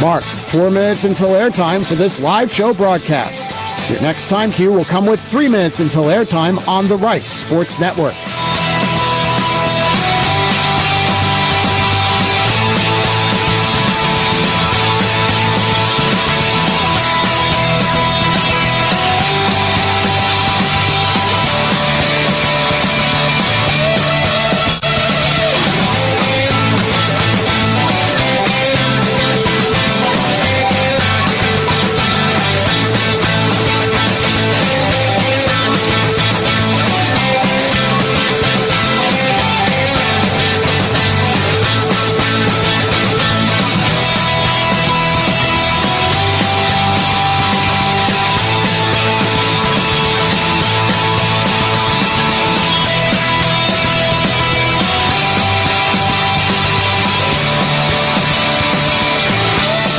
Mark, 4 minutes until airtime for this live show broadcast. Your next time cue will come with 3 minutes until airtime on the Rice Sports Network.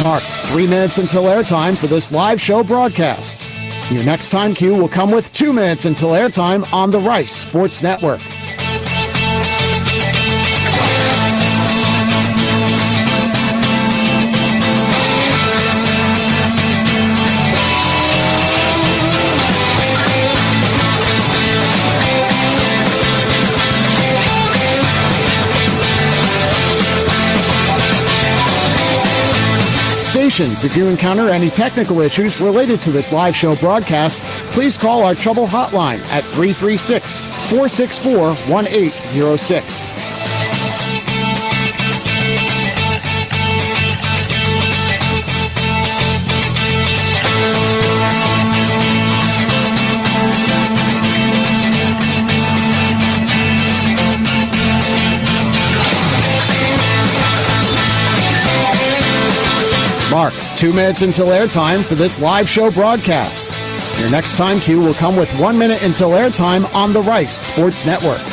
Mark, 3 minutes until airtime for this live show broadcast. Your next time cue will come with 2 minutes until airtime on the Rice Sports Network. If you encounter any technical issues related to this live show broadcast, please call our trouble hotline at 336-464-1806. Mark, 2 minutes until airtime for this live show broadcast. Your next time cue will come with 1 minute until airtime on the Rice Sports Network.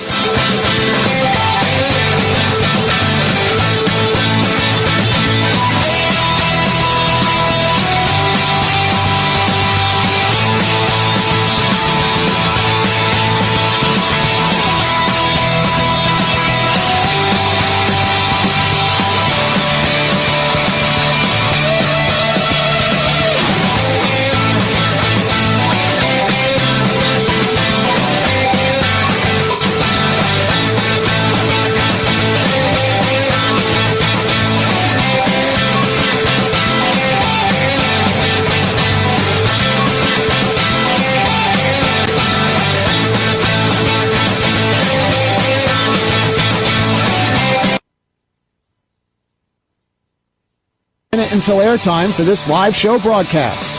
Until airtime for this live show broadcast.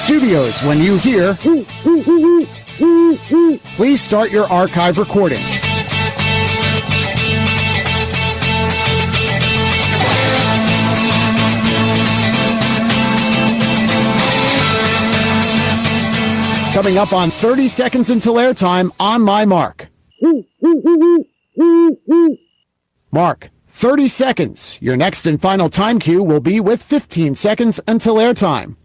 Studios, when you hear, please start your archive recording. Coming up on 30 seconds until airtime on my mark. Mark. 30 seconds. Your next and final time cue will be with 15 seconds until airtime.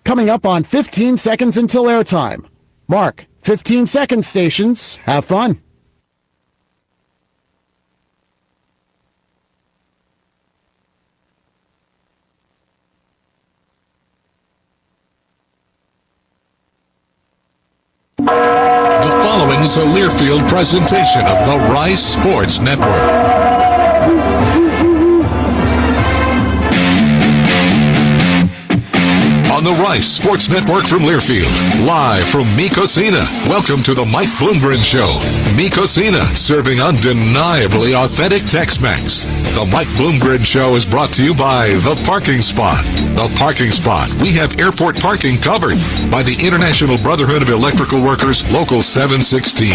Coming up on 15 seconds until airtime. Mark, 15 seconds stations. Have fun. The following is a Learfield presentation of the Rice Sports Network. On the Rice Sports Network from Learfield, live from Mi Cocina. Welcome to the Mike Bloomgren Show. Mi Cocina, serving undeniably authentic Tex-Mex. The Mike Bloomgren Show is brought to you by The Parking Spot. The Parking Spot. We have airport parking covered by the International Brotherhood of Electrical Workers, Local 716.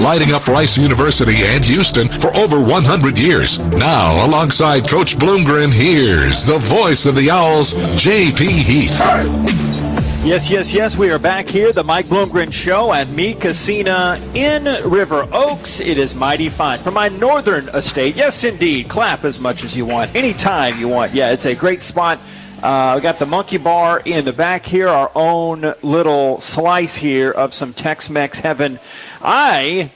Lighting up Rice University and Houston for over 100 years. Now, alongside Coach Bloomgren, here's the voice of the Owls, J.P. Heath. Yes, we are back here, the Mike Bloomgren Show at Mi Cocina in River Oaks. It is mighty fine. From my northern estate, yes indeed, clap as much as you want, anytime you want. Yeah, it's a great spot. We got the Monkey Bar in the back here, our own little slice here of some Tex-Mex heaven. I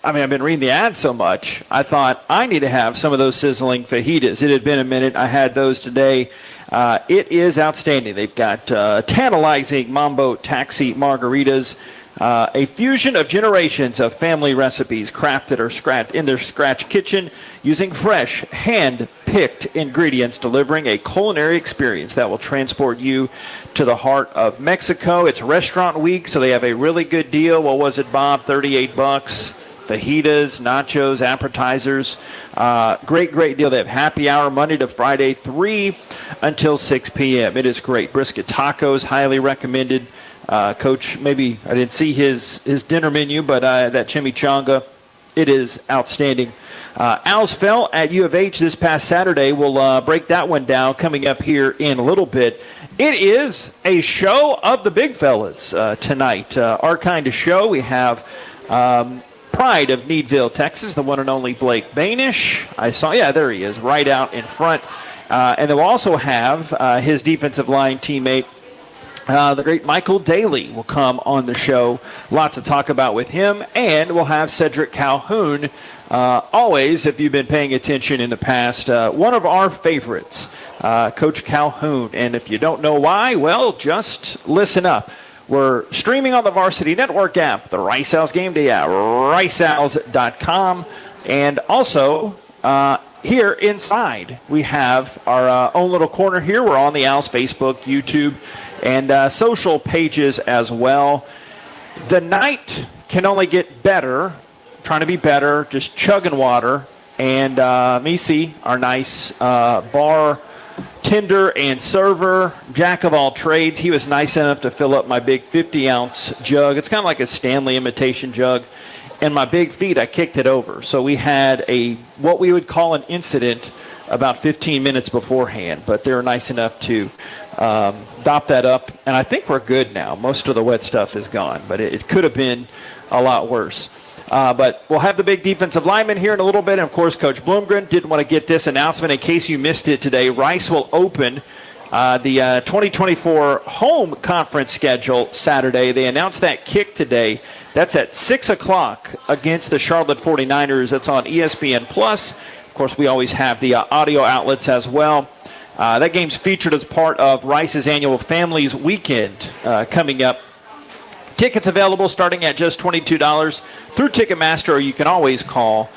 I've been reading the ad so much, I thought I need to have some of those sizzling fajitas. It had been a minute. I had those today. It is outstanding. They've got tantalizing Mambo Taxi margaritas, a fusion of generations of family recipes crafted or in their scratch kitchen using fresh, hand-picked ingredients, delivering a culinary experience that will transport you to the heart of Mexico. It's restaurant week, so they have a really good deal. What was it, Bob? $38. Fajitas, nachos, appetizers. Great deal. They have happy hour Monday to Friday, 3 until 6 p.m. It is great. Brisket tacos, highly recommended. Coach, maybe I didn't see his dinner menu, but that chimichanga, it is outstanding. Owls fell at U of H this past Saturday. We'll break that one down coming up here in a little bit. It is a show of the big fellas tonight. Our kind of show. We have pride of Needville, Texas, the one and only Blake Boenisch. I saw, there he is, right out in front. And they'll also have his defensive line teammate, the great Michael Daley, will come on the show. Lots to talk about with him. And we'll have Cedric Calhoun, always, if you've been paying attention in the past, one of our favorites, Coach Calhoun. And if you don't know why, well, just listen up. We're streaming on the Varsity Network app, the Rice Owls Game Day app, riceowls.com. And also, here inside, we have our own little corner here. We're on the Owls Facebook, YouTube, and social pages as well. The night can only get better, trying to be better, just chugging water. And Misi, our nice bar tender and server, jack of all trades, he was nice enough to fill up my big 50-ounce jug. It's kind of like a Stanley imitation jug. And my big feet, I kicked it over. So we had what we would call an incident about 15 minutes beforehand. But they were nice enough to dop that up. And I think we're good now. Most of the wet stuff is gone. But it could have been a lot worse. But we'll have the big defensive lineman here in a little bit. And, of course, Coach Bloomgren didn't want to get this announcement in case you missed it today. Rice will open the 2024 home conference schedule Saturday. They announced that kick today. That's at 6 o'clock against the Charlotte 49ers. That's on ESPN+. Of course, we always have the audio outlets as well. That game's featured as part of Rice's annual Families Weekend coming up. Tickets available starting at just $22 through Ticketmaster, or you can always call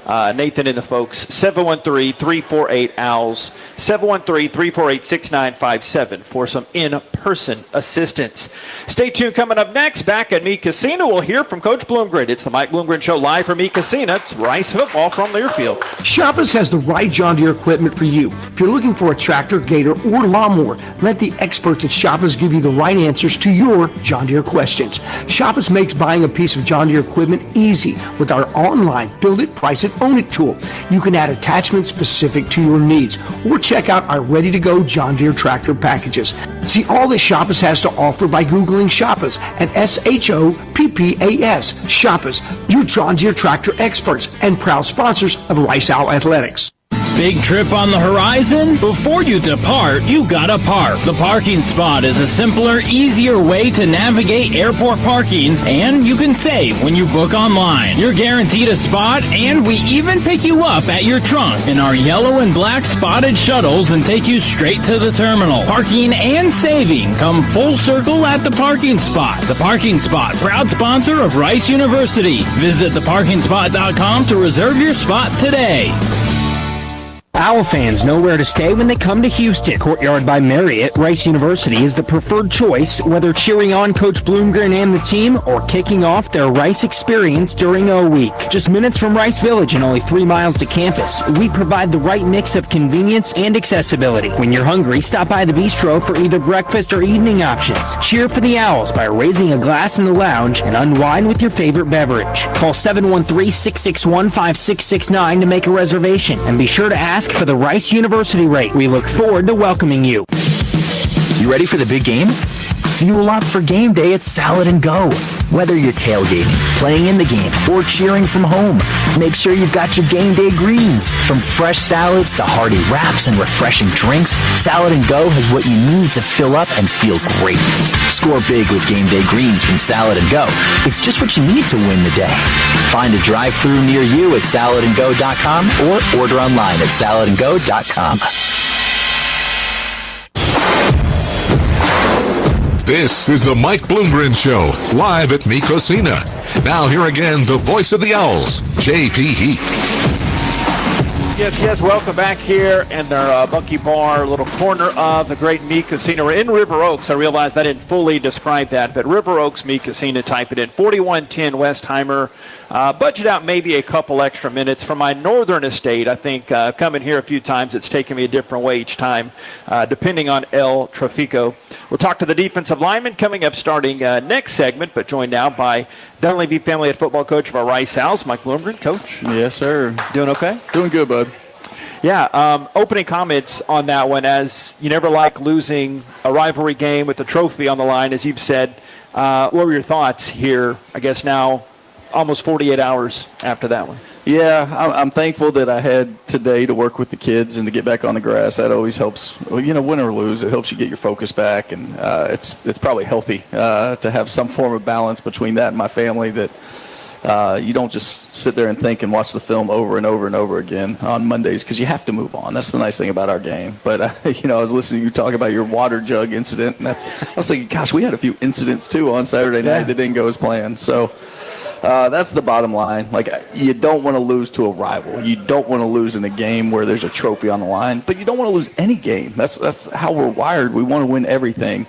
Nathan and the folks, 713-348-OWLS, 713-348-6957 for some in-person assistance. Stay tuned. Coming up next, back at Meade Casino, we'll hear from Coach Bloomgren. It's the Mike Bloomgren Show live from Meade Casino. It's Rice football from Learfield. Shoppers has the right John Deere equipment for you. If you're looking for a tractor, gator, or lawnmower, let the experts at Shoppers give you the right answers to your John Deere questions. Shoppers makes buying a piece of John Deere equipment easy with our online Build It, Price It, Own It tool. You can add attachments specific to your needs or check out our ready-to-go John Deere tractor packages. See all that Shoppers has to offer by Googling Shoppers at SHOPPAS. Shoppers, your John Deere tractor experts and proud sponsors of Rice Owl Athletics. Big trip on the horizon? Before you depart, you gotta park. The Parking Spot is a simpler, easier way to navigate airport parking, and you can save when you book online. You're guaranteed a spot, and we even pick you up at your trunk in our yellow and black spotted shuttles and take you straight to the terminal. Parking and saving come full circle at the Parking Spot. The Parking Spot, proud sponsor of Rice University. Visit theparkingspot.com to reserve your spot today. Owl fans know where to stay when they come to Houston. Courtyard by Marriott, Rice University is the preferred choice, whether cheering on Coach Bloomgren and the team or kicking off their Rice experience during O Week. Just minutes from Rice Village and only 3 miles to campus, we provide the right mix of convenience and accessibility. When you're hungry, stop by the bistro for either breakfast or evening options. Cheer for the Owls by raising a glass in the lounge and unwind with your favorite beverage. Call 713-661-5669 to make a reservation, and be sure to ask for the Rice University rate. We look forward to welcoming you. You ready for the big game? Fuel up for game day at Salad and Go. Whether you're tailgating, playing in the game, or cheering from home, make sure you've got your game day greens. From fresh salads to hearty wraps and refreshing drinks, Salad and Go has what you need to fill up and feel great. Score big with game day greens from Salad and Go. It's just what you need to win the day. Find a drive-thru near you at saladandgo.com or order online at saladandgo.com. This is the Mike Bloomgren Show, live at Mi Cocina. Now here again, the voice of the Owls, J.P. Heath. Yes, welcome back here in our Monkey Bar, little corner of the great Mi Cocina. We're in River Oaks. I realized I didn't fully describe that, but River Oaks Mi Cocina, type it in. 4110 Westheimer. Budget out maybe a couple extra minutes. From my northern estate, I think coming here a few times, it's taken me a different way each time, depending on El Trafico. We'll talk to the defensive lineman coming up starting next segment, but joined now by Dunlevie family head football coach of our Rice Owls, Mike Bloomgren. Coach? Yes, sir. Doing okay? Doing good, bud. Yeah, opening comments on that one, as you never like losing a rivalry game with the trophy on the line, as you've said. What were your thoughts here, I guess now, almost 48 hours after that one? Yeah, I'm thankful that I had today to work with the kids and to get back on the grass. That always helps. Win or lose, it helps you get your focus back, and it's probably healthy to have some form of balance between that and my family, that you don't just sit there and think and watch the film over and over and over again on Mondays, because you have to move on. That's the nice thing about our game. But, I was listening to you talk about your water jug incident, and I was thinking, gosh, we had a few incidents, too, on Saturday night that didn't go as planned. So that's the bottom line. Like, you don't want to lose to a rival. You don't want to lose in a game where there's a trophy on the line, but you don't want to lose any game. That's how we're wired. We want to win everything.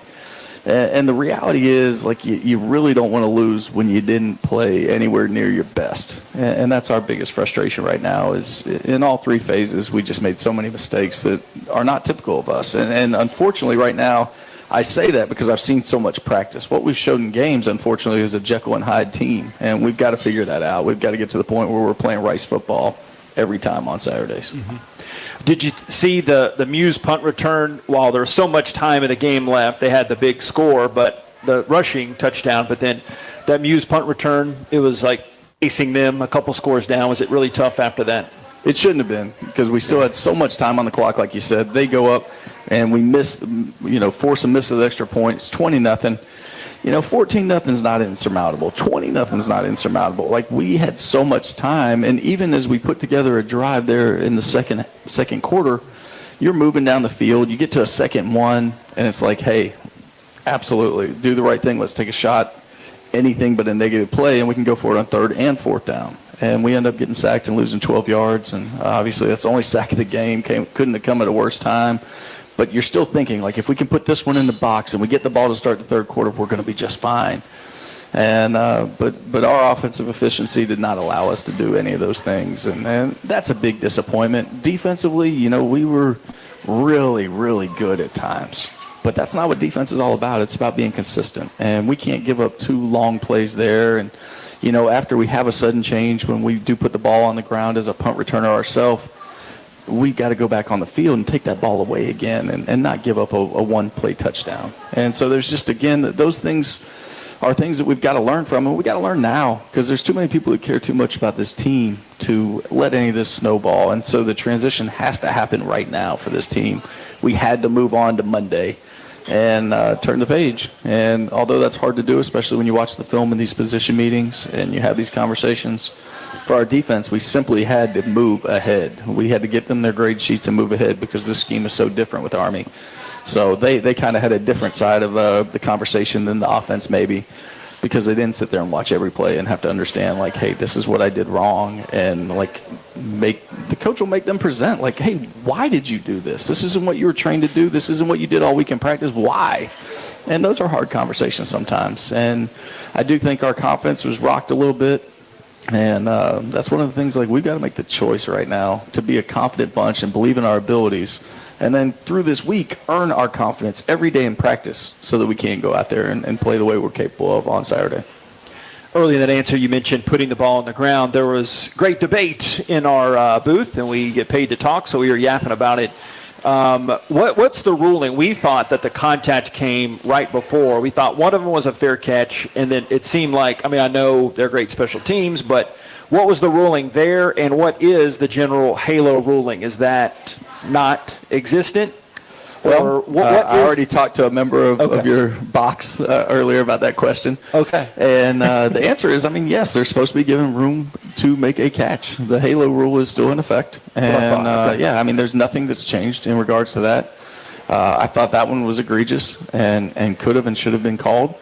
And the reality is, like, you really don't want to lose when you didn't play anywhere near your best. And that's our biggest frustration right now, is in all three phases, we just made so many mistakes that are not typical of us. And unfortunately right now, I say that because I've seen so much practice. What we've shown in games, unfortunately, is a Jekyll and Hyde team. And we've got to figure that out. We've got to get to the point where we're playing Rice football every time on Saturdays. Mm-hmm. Did you see the Muse punt return? While there was so much time in the game left, they had the big score, but the rushing touchdown. But then that Muse punt return, it was like facing them a couple scores down. Was it really tough after that? It shouldn't have been, because we still had so much time on the clock, like you said. They go up, and we miss, force a miss of the extra point. It's 20-0. 14-0 is not insurmountable. 20-0 is not insurmountable. Like, we had so much time, and even as we put together a drive there in the second quarter, you're moving down the field. You get to a 2nd and 1, and it's like, hey, absolutely, do the right thing. Let's take a shot. Anything but a negative play, and we can go for it on 3rd and 4th down. And we end up getting sacked and losing 12 yards, and obviously that's the only sack of the game. Couldn't have come at a worse time. But you're still thinking, like, if we can put this one in the box and we get the ball to start the 3rd quarter, we're going to be just fine. And but our offensive efficiency did not allow us to do any of those things, and that's a big disappointment. Defensively, we were really, really good at times. But that's not what defense is all about. It's about being consistent, and we can't give up 2 long plays there. And after we have a sudden change, when we do put the ball on the ground as a punt returner ourselves, we've got to go back on the field and take that ball away again and not give up a one-play touchdown. And so there's just, again, those things are things that we've got to learn from, and we've got to learn now, because there's too many people that care too much about this team to let any of this snowball. And so the transition has to happen right now for this team. We had to move on to Monday and turn the page. And although that's hard to do, especially when you watch the film in these position meetings and you have these conversations, for our defense, we simply had to move ahead. We had to get them their grade sheets and move ahead, because this scheme is so different with Army. So they kind of had a different side of the conversation than the offense, maybe, because they didn't sit there and watch every play and have to understand, like, hey, this is what I did wrong. And, like, the coach will make them present, like, hey, why did you do this? This isn't what you were trained to do. This isn't what you did all week in practice. Why? And those are hard conversations sometimes. And I do think our confidence was rocked a little bit. And that's one of the things, like, we've got to make the choice right now to be a confident bunch and believe in our abilities. And then through this week, earn our confidence every day in practice so that we can go out there and play the way we're capable of on Saturday. Early in that answer, you mentioned putting the ball on the ground. There was great debate in our booth, and we get paid to talk, so we were yapping about it What's the ruling? We thought that the contact came right before. We thought one of them was a fair catch, and then it seemed like, I know they're great special teams, but what was the ruling there, and what is the general halo ruling? Is that not existent? Well, I already talked to a member of your box earlier about that question. Okay. And the answer is, yes, they're supposed to be given room to make a catch. The halo rule is still in effect. And, there's nothing that's changed in regards to that. I thought that one was egregious and could have and should have been called.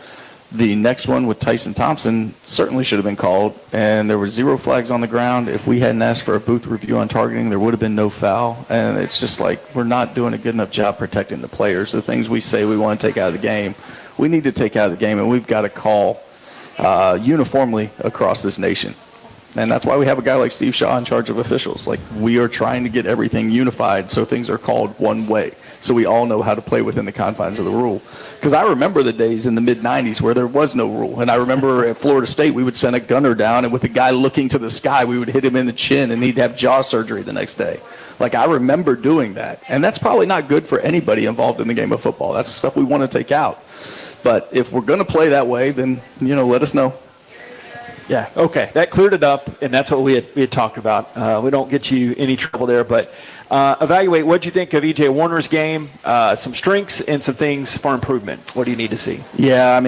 The next one with Tyson Thompson certainly should have been called, and there were 0 flags on the ground. If we hadn't asked for a booth review on targeting, there would have been no foul. And it's just like we're not doing a good enough job protecting the players. The things we say we want to take out of the game, we need to take out of the game, and we've got to call uniformly across this nation. And that's why we have a guy like Steve Shaw in charge of officials. Like, we are trying to get everything unified so things are called one way, so we all know how to play within the confines of the rule. Because I remember the days in the mid-'90s where there was no rule. And I remember at Florida State we would send a gunner down, and with the guy looking to the sky, we would hit him in the chin, and he'd have jaw surgery the next day. Like, I remember doing that. And that's probably not good for anybody involved in the game of football. That's the stuff we want to take out. But if we're going to play that way, then, let us know. Yeah, okay. That cleared it up, and that's what we had talked about. We don't get you any trouble there, but evaluate what you think of E.J. Warner's game, some strengths and some things for improvement. What do you need to see? Yeah,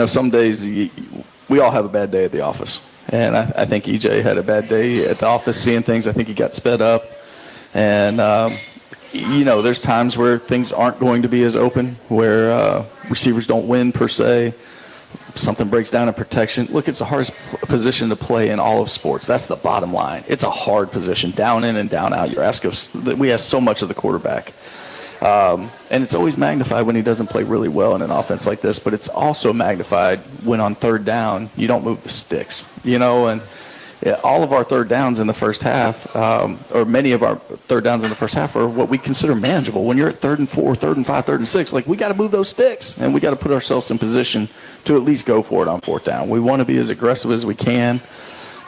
some days we all have a bad day at the office. And I think E.J. had a bad day at the office seeing things. I think he got sped up. And, there's times where things aren't going to be as open, where receivers don't win per se. Something breaks down in protection. Look, it's the hardest position to play in all of sports. That's the bottom line. It's a hard position, down in and down out. We ask so much of the quarterback. And it's always magnified when he doesn't play really well in an offense like this, but it's also magnified when on third down you don't move the sticks. And all of our third downs in the first half, or many of our third downs in the first half, are what we consider manageable. When you're at 3rd and 4, 3rd and 5, 3rd and 6, we got to move those sticks, and we got to put ourselves in position to at least go for it on 4th down. We want to be as aggressive as we can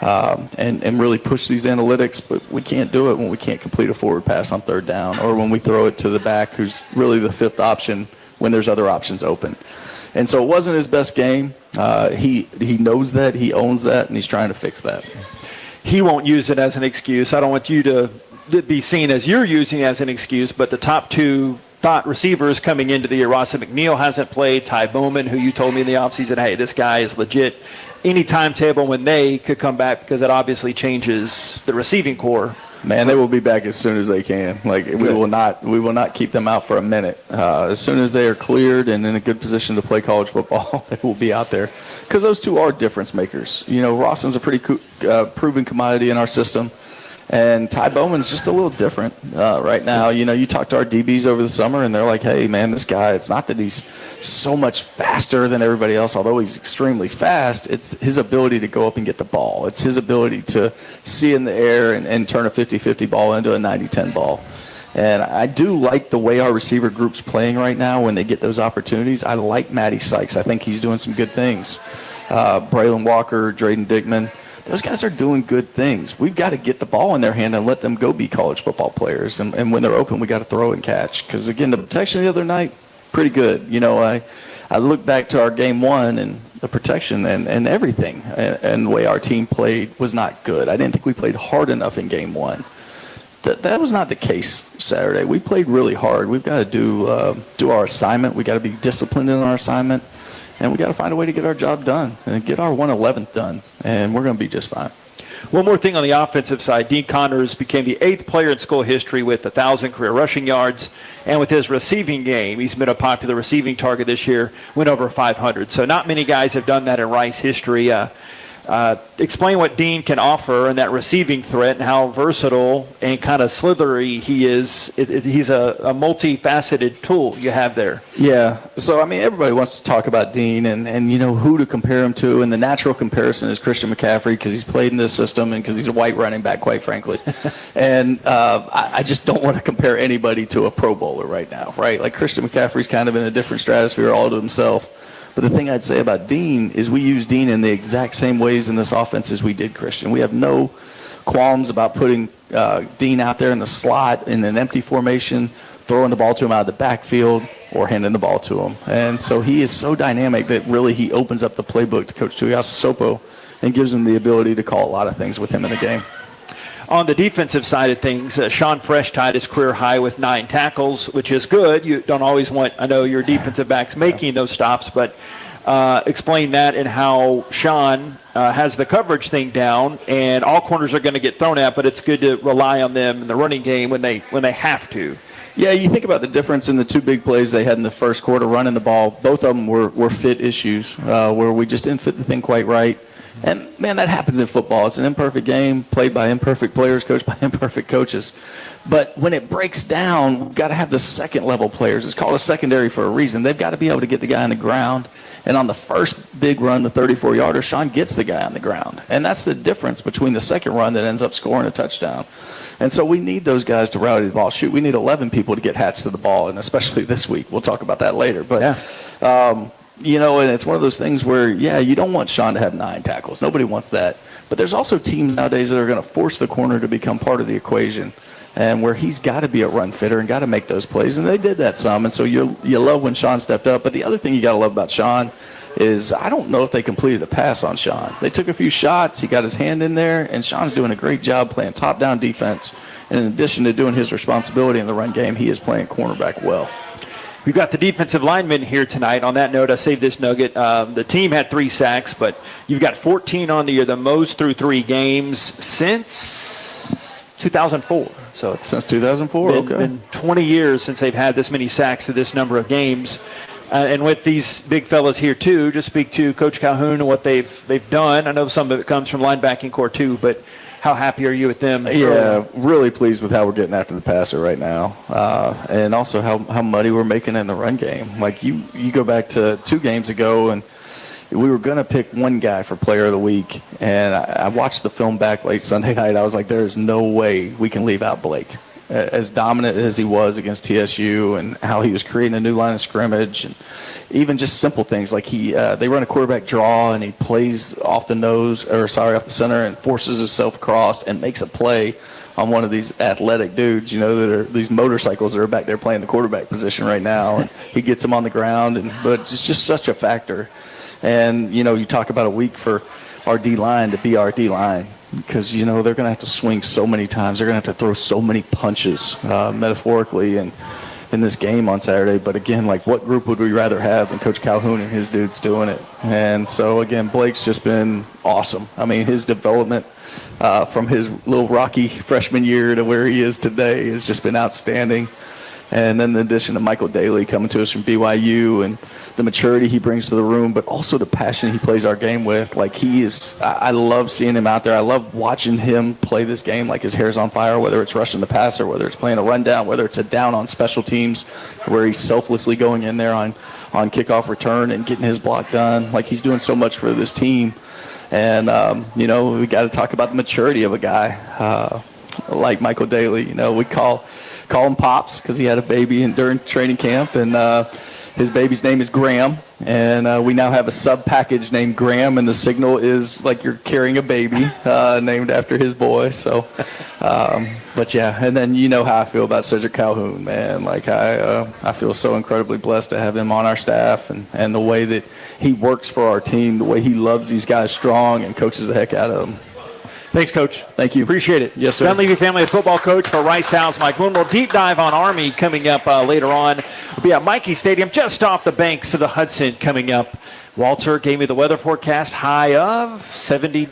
and really push these analytics, but we can't do it when we can't complete a forward pass on 3rd down, or when we throw it to the back who's really the 5th option when there's other options open. And so it wasn't his best game. He knows that, he owns that, and he's trying to fix that. He won't use it as an excuse. I don't want you to be seen as you're using it as an excuse, but the top 2 thought receivers coming into the year, Ross McNeil hasn't played, Ty Bowman, who you told me in the offseason, hey, this guy is legit. Any timetable when they could come back, because that obviously changes the receiving core. Man, they will be back as soon as they can. We will not keep them out for a minute. As soon as they are cleared and in a good position to play college football, they will be out there. Because those 2 are difference makers. Rawson's a pretty proven commodity in our system. And Ty Bowman's just a little different right now. You talk to our DBs over the summer, and they're like, hey, man, this guy, it's not that he's so much faster than everybody else, although he's extremely fast. It's his ability to go up and get the ball. It's his ability to see in the air and turn a 50-50 ball into a 90-10 ball. And I do like the way our receiver group's playing right now when they get those opportunities. I like Matty Sykes. I think he's doing some good things. Braylon Walker, Drayden Dickman. Those guys are doing good things. We've got to get the ball in their hand and let them go be college football players. And when they're open, we got to throw and catch. Because, again, the protection the other night, pretty good. I look back to our game 1 and the protection and everything. And the way our team played was not good. I didn't think we played hard enough in game 1. That was not the case Saturday. We played really hard. We've got to do our assignment. We've got to be disciplined in our assignment. And we got to find a way to get our job done and get our 111th done, and we're going to be just fine. One more thing on the offensive side. Dean Connors became the 8th player in school history with 1,000 career rushing yards, and with his receiving game, he's been a popular receiving target this year, went over 500. So not many guys have done that in Rice history. Explain what Dean can offer in that receiving threat and how versatile and kind of slithery he is. He's a multifaceted tool you have there. Yeah. So, everybody wants to talk about Dean and who to compare him to. And the natural comparison is Christian McCaffrey because he's played in this system and because he's a white running back, quite frankly. And I just don't want to compare anybody to a Pro Bowler right now, right? Like Christian McCaffrey's kind of in a different stratosphere all to himself. But the thing I'd say about Dean is we use Dean in the exact same ways in this offense as we did Christian. We have no qualms about putting Dean out there in the slot in an empty formation, throwing the ball to him out of the backfield or handing the ball to him. And so he is so dynamic that really he opens up the playbook to Coach Tuiasosopo and gives him the ability to call a lot of things with him in the game. On the defensive side of things, Sean Fresh tied his career high with 9 tackles, which is good. You don't always want, I know, your defensive backs making those stops, but explain that and how Sean has the coverage thing down, and all corners are going to get thrown at, but it's good to rely on them in the running game when they have to. Yeah, you think about the difference in the 2 big plays they had in the first quarter running the ball. Both of them were fit issues where we just didn't fit the thing quite right. And, man, that happens in football. It's an imperfect game played by imperfect players, coached by imperfect coaches. But when it breaks down, we've got to have the second-level players. It's called a secondary for a reason. They've got to be able to get the guy on the ground. And on the first big run, the 34-yarder, Sean gets the guy on the ground. And that's the difference between the second run that ends up scoring a touchdown. And so we need those guys to rally the ball. Shoot, we need 11 people to get hats to the ball, and especially this week. We'll talk about that later. But, and it's one of those things where, you don't want Sean to have 9 tackles. Nobody wants that. But there's also teams nowadays that are going to force the corner to become part of the equation, and where he's got to be a run fitter and got to make those plays. And they did that some. And so you love when Sean stepped up. But the other thing you got to love about Sean is I don't know if they completed a pass on Sean. They took a few shots. He got his hand in there, and Sean's doing a great job playing top-down defense. And in addition to doing his responsibility in the run game, he is playing cornerback well. We've got the defensive linemen here tonight. On that note, I saved this nugget. The team had 3 sacks, but you've got 14 on the year, the most through 3 games since 2004. So it's since 2004, been 20 years since they've had this many sacks to this number of games. And with these big fellas here, too, just speak to Coach Calhoun and what they've done. I know some of it comes from linebacking core, too, but how happy are you with them? Yeah, really pleased with how we're getting after the passer right now. And also how muddy we're making in the run game. Like, you go back to 2 games ago, and we were going to pick one guy for player of the week. And I watched the film back late Sunday night. I was like, there is no way we can leave out Blake. As dominant as he was against TSU and how he was creating a new line of scrimmage, and even just simple things like they run a quarterback draw and he plays off the center and forces himself across and makes a play on one of these athletic dudes, that are these motorcycles that are back there playing the quarterback position right now. And he gets them on the ground, but it's just such a factor. And, you talk about a week for our D-line to be our D-line. Because, they're going to have to swing so many times. They're going to have to throw so many punches, metaphorically, and in this game on Saturday. But, again, what group would we rather have than Coach Calhoun and his dudes doing it? And so, again, Blake's just been awesome. I mean, his development from his little rocky freshman year to where he is today has just been outstanding. And then the addition of Michael Daley coming to us from BYU and the maturity he brings to the room, but also the passion he plays our game with. I love seeing him out there. I love watching him play this game like his hair's on fire, whether it's rushing the passer, whether it's playing a rundown, whether it's a down on special teams where he's selflessly going in there on kickoff return and getting his block done. He's doing so much for this team. And, we got to talk about the maturity of a guy like Michael Daley. We call him Pops because he had a baby during training camp, and his baby's name is Graham, and we now have a sub package named Graham, and the signal is like you're carrying a baby named after his boy. So, but yeah, and then how I feel about Cedric Calhoun, man. I feel so incredibly blessed to have him on our staff, and the way that he works for our team, the way he loves these guys strong and coaches the heck out of them. Thanks, Coach. Thank you. Appreciate it. Yes, sir. Dunlevie family of football coach for Rice House, Mike Bloom. We'll deep dive on Army coming up later on. We'll be at Mikey Stadium just off the banks of the Hudson coming up. Walter gave me the weather forecast, high of 70,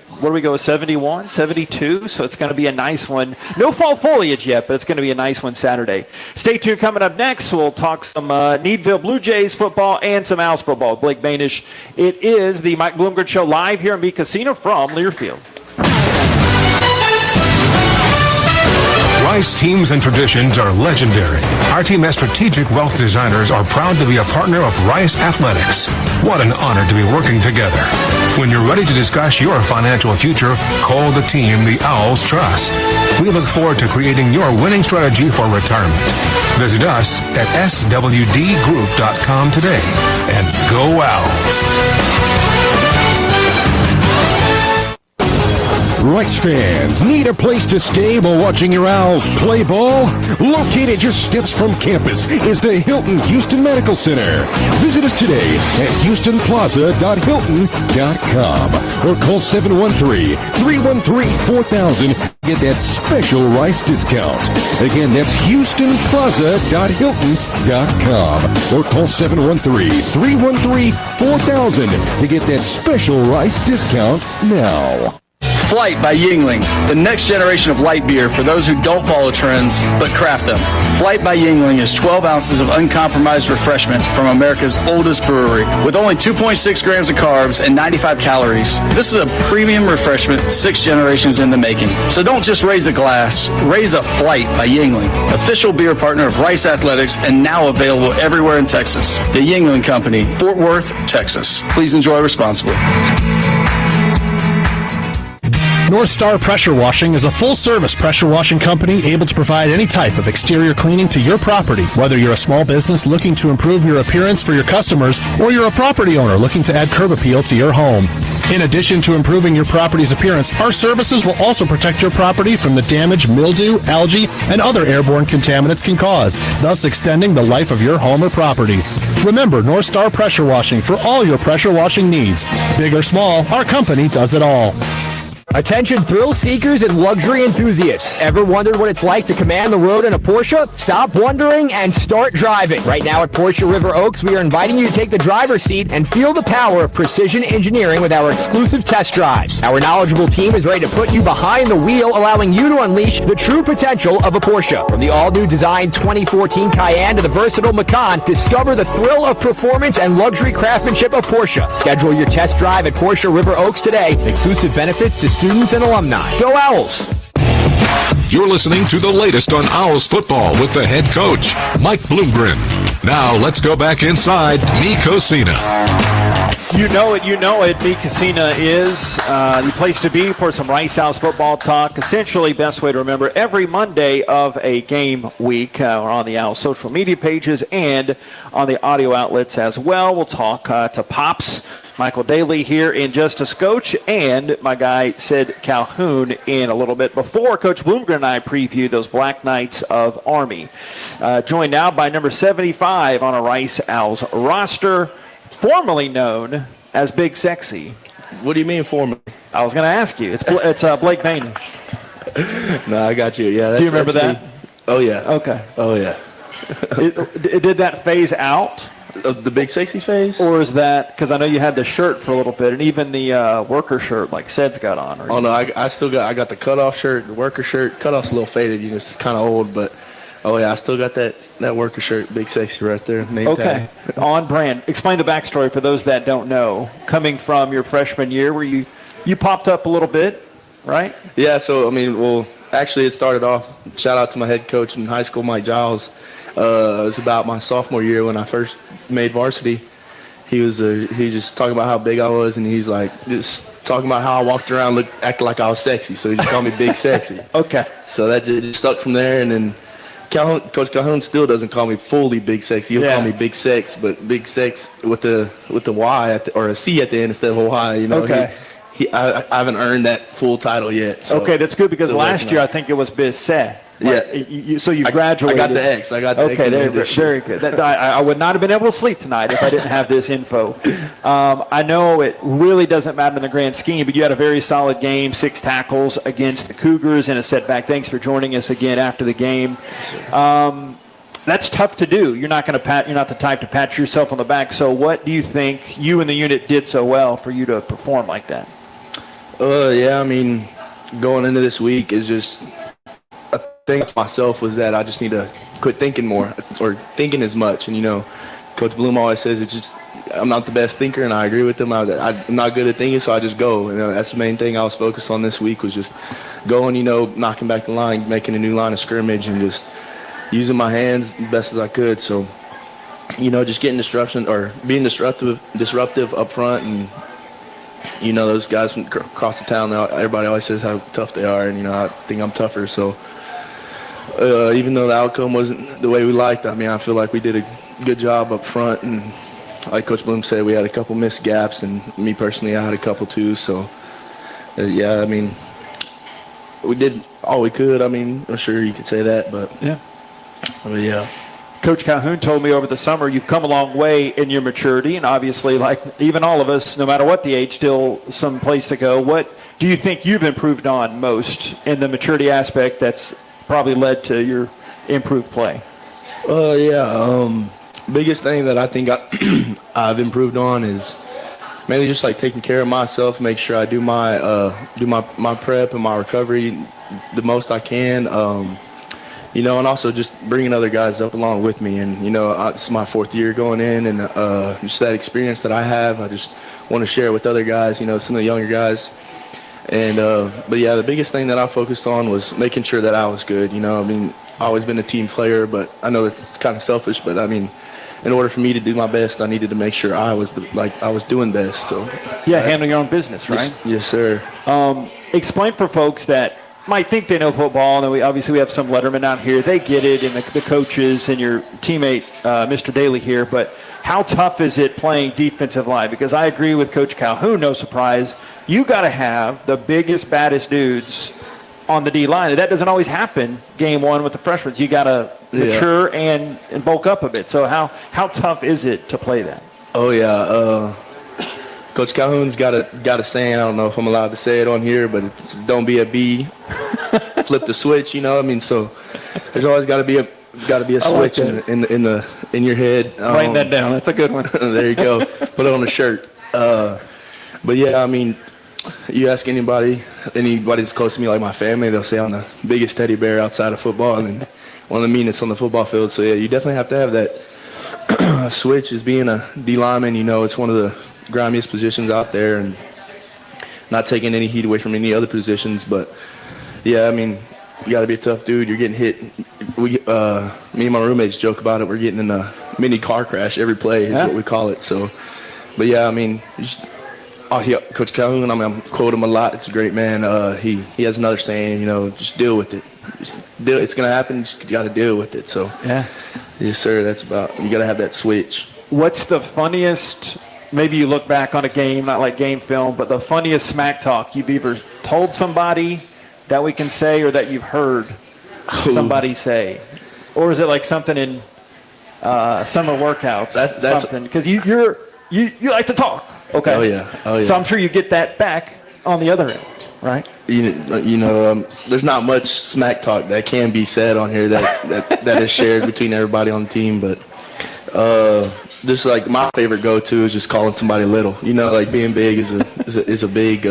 71, 72, so it's going to be a nice one. No fall foliage yet, but it's going to be a nice one Saturday. Stay tuned. Coming up next, we'll talk some Needville Blue Jays football and some Owls football. Blake Boenisch. It is the Mike Bloomgren Show live here in Mee Casino from Learfield. Rice teams and traditions are legendary. Our team as strategic wealth designers are proud to be a partner of Rice Athletics. What an honor to be working together. When you're ready to discuss your financial future, call the team the Owls trust. We look forward to creating your winning strategy for retirement. Visit us at swdgroup.com today, and go Owls. Rice fans, need a place to stay while watching your Owls play ball? Located just steps from campus is the Hilton Houston Medical Center. Visit us today at houstonplaza.hilton.com or call 713-313-4000 to get that special rice discount. Again, that's houstonplaza.hilton.com or call 713-313-4000 to get that special rice discount now. Flight by Yingling, the next generation of light beer for those who don't follow trends but craft them. Flight by Yingling is 12 ounces of uncompromised refreshment from America's oldest brewery with only 2.6 grams of carbs and 95 calories. This is a premium refreshment 6 generations in the making. So don't just raise a glass, raise a flight by Yingling, official beer partner of Rice Athletics and now available everywhere in Texas. The Yingling Company, Fort Worth, Texas. Please enjoy responsibly. North Star Pressure Washing is a full-service pressure washing company able to provide any type of exterior cleaning to your property. Whether you're a small business looking to improve your appearance for your customers, or you're a property owner looking to add curb appeal to your home. In addition to improving your property's appearance, our services will also protect your property from the damage mildew, algae, and other airborne contaminants can cause, thus extending the life of your home or property. Remember North Star Pressure Washing for all your pressure washing needs. Big or small, our company does it all. Attention thrill seekers and luxury enthusiasts. Ever wondered what it's like to command the road in a Porsche? Stop wondering and start driving. Right now at Porsche River Oaks, we are inviting you to take the driver's seat and feel the power of precision engineering with our exclusive test drives. Our knowledgeable team is ready to put you behind the wheel, allowing you to unleash the true potential of a Porsche. From the all-new designed 2014 Cayenne to the versatile Macan, discover the thrill of performance and luxury craftsmanship of Porsche. Schedule your test drive at Porsche River Oaks today. Exclusive benefits to students and alumni. Go Owls! You're listening to the latest on Owls football with the head coach, Mike Bloomgren. Now let's go back inside Mi Cocina. You know it. Mi Cocina is the place to be for some Rice Owls football talk. Essentially, best way to remember, every Monday of a game week, we're on the Owls social media pages and on the audio outlets as well. We'll talk to Pops Michael Daley here in just a scotch, and my guy Cedric Calhoun in a little bit before Coach Bloomgren and I preview those Black Knights of Army. Joined now by number 75 on a Rice Owls roster, formerly known as Big Sexy. What do you mean formerly? I was going to ask you. It's Blake Boenisch. No, I got you. Yeah. Do you remember that? Me. Oh, yeah. Okay. Oh, yeah. Did that phase out? The Big Sexy phase? Or is that, because I know you had the shirt for a little bit, and even the worker shirt like Ced's got on. Oh, no, I got the cutoff shirt, the worker shirt. Cutoff's a little faded, it's kind of old, but, oh, yeah, I still got that worker shirt, Big Sexy right there. Okay, on brand. Explain the backstory for those that don't know. Coming from your freshman year where you popped up a little bit, right? Yeah, so, actually it started off, shout out to my head coach in high school, Mike Giles. It was about my sophomore year when I first made varsity. He was just talking about how big I was, and he's like just talking about how I walked around acting like I was sexy, so he just called me Big Sexy. Okay. So that just stuck from there, and then Coach Calhoun still doesn't call me fully Big Sexy. He'll call me Big Sex, but Big Sex with the Y or a C at the end instead of a Y. Okay. I haven't earned that full title yet. So okay, that's good because last year I think it was Biz Se. Yeah. So you graduated. I got the X. Okay, very good. I would not have been able to sleep tonight if I didn't have this info. I know it really doesn't matter in the grand scheme, but you had a very solid game, 6 tackles against the Cougars and a setback. Thanks for joining us again after the game. That's tough to do. You're not the type to pat yourself on the back. So what do you think you and the unit did so well for you to perform like that? Going into this week is just I think myself was that I just need to quit thinking more or thinking as much. And, Coach Bloom always says it's just I'm not the best thinker, and I agree with him. I'm not good at thinking, so I just go. And that's the main thing I was focused on this week was just going, knocking back the line, making a new line of scrimmage, and just using my hands the best as I could. So, just getting disruption or being disruptive up front. And, those guys from across the town, everybody always says how tough they are. And, I think I'm tougher. So, even though the outcome wasn't the way we liked, I feel like we did a good job up front. And like Coach Bloom said, we had a couple missed gaps. And me personally, I had a couple too. So, we did all we could. I mean, I'm sure you could say that, but yeah. Coach Calhoun told me over the summer you've come a long way in your maturity, and obviously, like even all of us, no matter what the age, still some place to go. What do you think you've improved on most in the maturity aspect that's probably led to your improved play? Biggest thing that I think I've improved on is mainly just like taking care of myself, make sure I do my prep and my recovery the most I can. And also just bringing other guys up along with me. And, this is my 4th year going in, and just that experience that I have, I just want to share it with other guys, some of the younger guys. And, the biggest thing that I focused on was making sure that I was good. I've always been a team player, but I know that it's kind of selfish, but in order for me to do my best, I needed to make sure I was doing best. So handling your own business, right? Yes, sir. Explain for folks that might think they know football, and we have some lettermen out here. They get it, and the coaches and your teammate, Mr. Daley here. But how tough is it playing defensive line? Because I agree with Coach Calhoun, no surprise. You got to have the biggest, baddest dudes on the D-line. That doesn't always happen game one with the freshmen. You got to mature and bulk up a bit. So how tough is it to play that? Oh, yeah. Coach Calhoun's got a saying. I don't know if I'm allowed to say it on here, but it's don't be a bee, flip the switch. So there's always got to be a switch in your head. Write that down. That's a good one. There you go. Put it on a shirt. You ask anybody that's close to me, like my family, they'll say I'm the biggest teddy bear outside of football and one of the meanest on the football field. So you definitely have to have that switch as being a D lineman. It's one of the grimiest positions out there, and not taking any heat away from any other positions, but you got to be a tough dude. You're getting hit. Me and my roommates joke about it. We're getting in a mini car crash every play is what we call it. So, Coach Calhoun, I'm quote him a lot. It's a great man. He has another saying, just deal with it. It's going to happen. Just got to deal with it. So, yes, sir. That's about. You got to have that switch. What's the funniest? Maybe you look back on a game, not like game film, but the funniest smack talk you've either told somebody that we can say or that you've heard somebody say, or is it like something in summer workouts? That's something because you like to talk. Okay. Oh yeah. So I'm sure you get that back on the other end, right? There's not much smack talk that can be said on here that is shared between everybody on the team, but just like my favorite go-to is just calling somebody little. Like being big is a big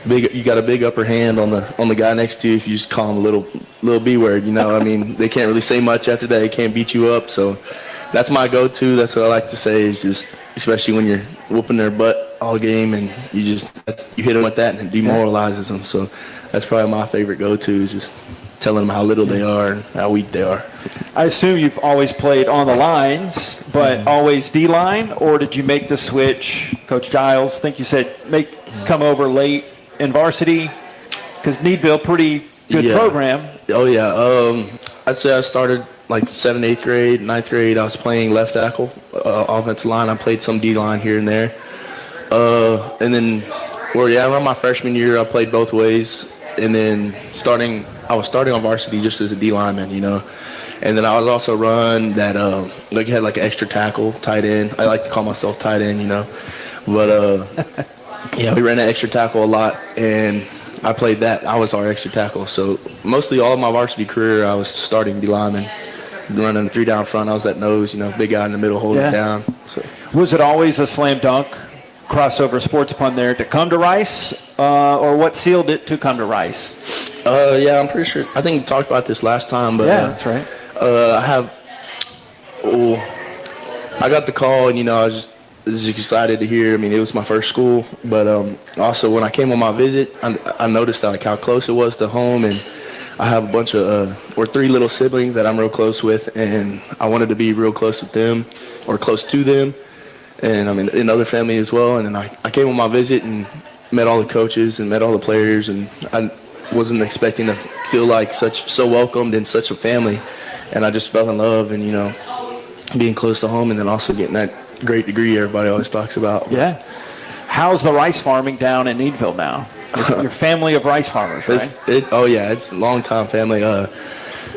big. You got a big upper hand on the guy next to you if you just call him a little B word. They can't really say much after that. They can't beat you up. So that's my go-to. That's what I like to say. Is just especially when you're whooping their butt all game and you hit them with that and it demoralizes them. So that's probably my favorite go-to is just telling them how little they are and how weak they are. I assume you've always played on the lines, but always D-line, or did you make the switch? Coach Giles, I think you said come over late in varsity because Needville, pretty good program. Oh, yeah. I'd say I started like 7th, 8th grade, 9th grade. I was playing left tackle, offensive line. I played some D-line here and there. And then, around my freshman year, I played both ways. And then I was starting on varsity just as a D lineman, And then I was also run that, had like an extra tackle, tight end. I like to call myself tight end, But, we ran an extra tackle a lot, and I played that. I was our extra tackle. So mostly all of my varsity career, I was starting D lineman, running the 3 down front. I was that nose, big guy in the middle holding it down. So. Was it always a slam dunk? Crossover sports pun there to come to Rice, or what sealed it to come to Rice? I'm pretty sure. I think we talked about this last time, but that's right. I got the call, and I was just excited to hear. It was my first school, but also when I came on my visit, I noticed how close it was to home, and I have a bunch of 3 little siblings that I'm real close with, and I wanted to be real close with them or close to them. And in other family as well. And then I came on my visit and met all the coaches and met all the players. And I wasn't expecting to feel like so welcomed in such a family. And I just fell in love and, being close to home and then also getting that great degree everybody always talks about. Yeah. How's the rice farming down in Needville now? Your family of rice farmers, right? It's a long-time family.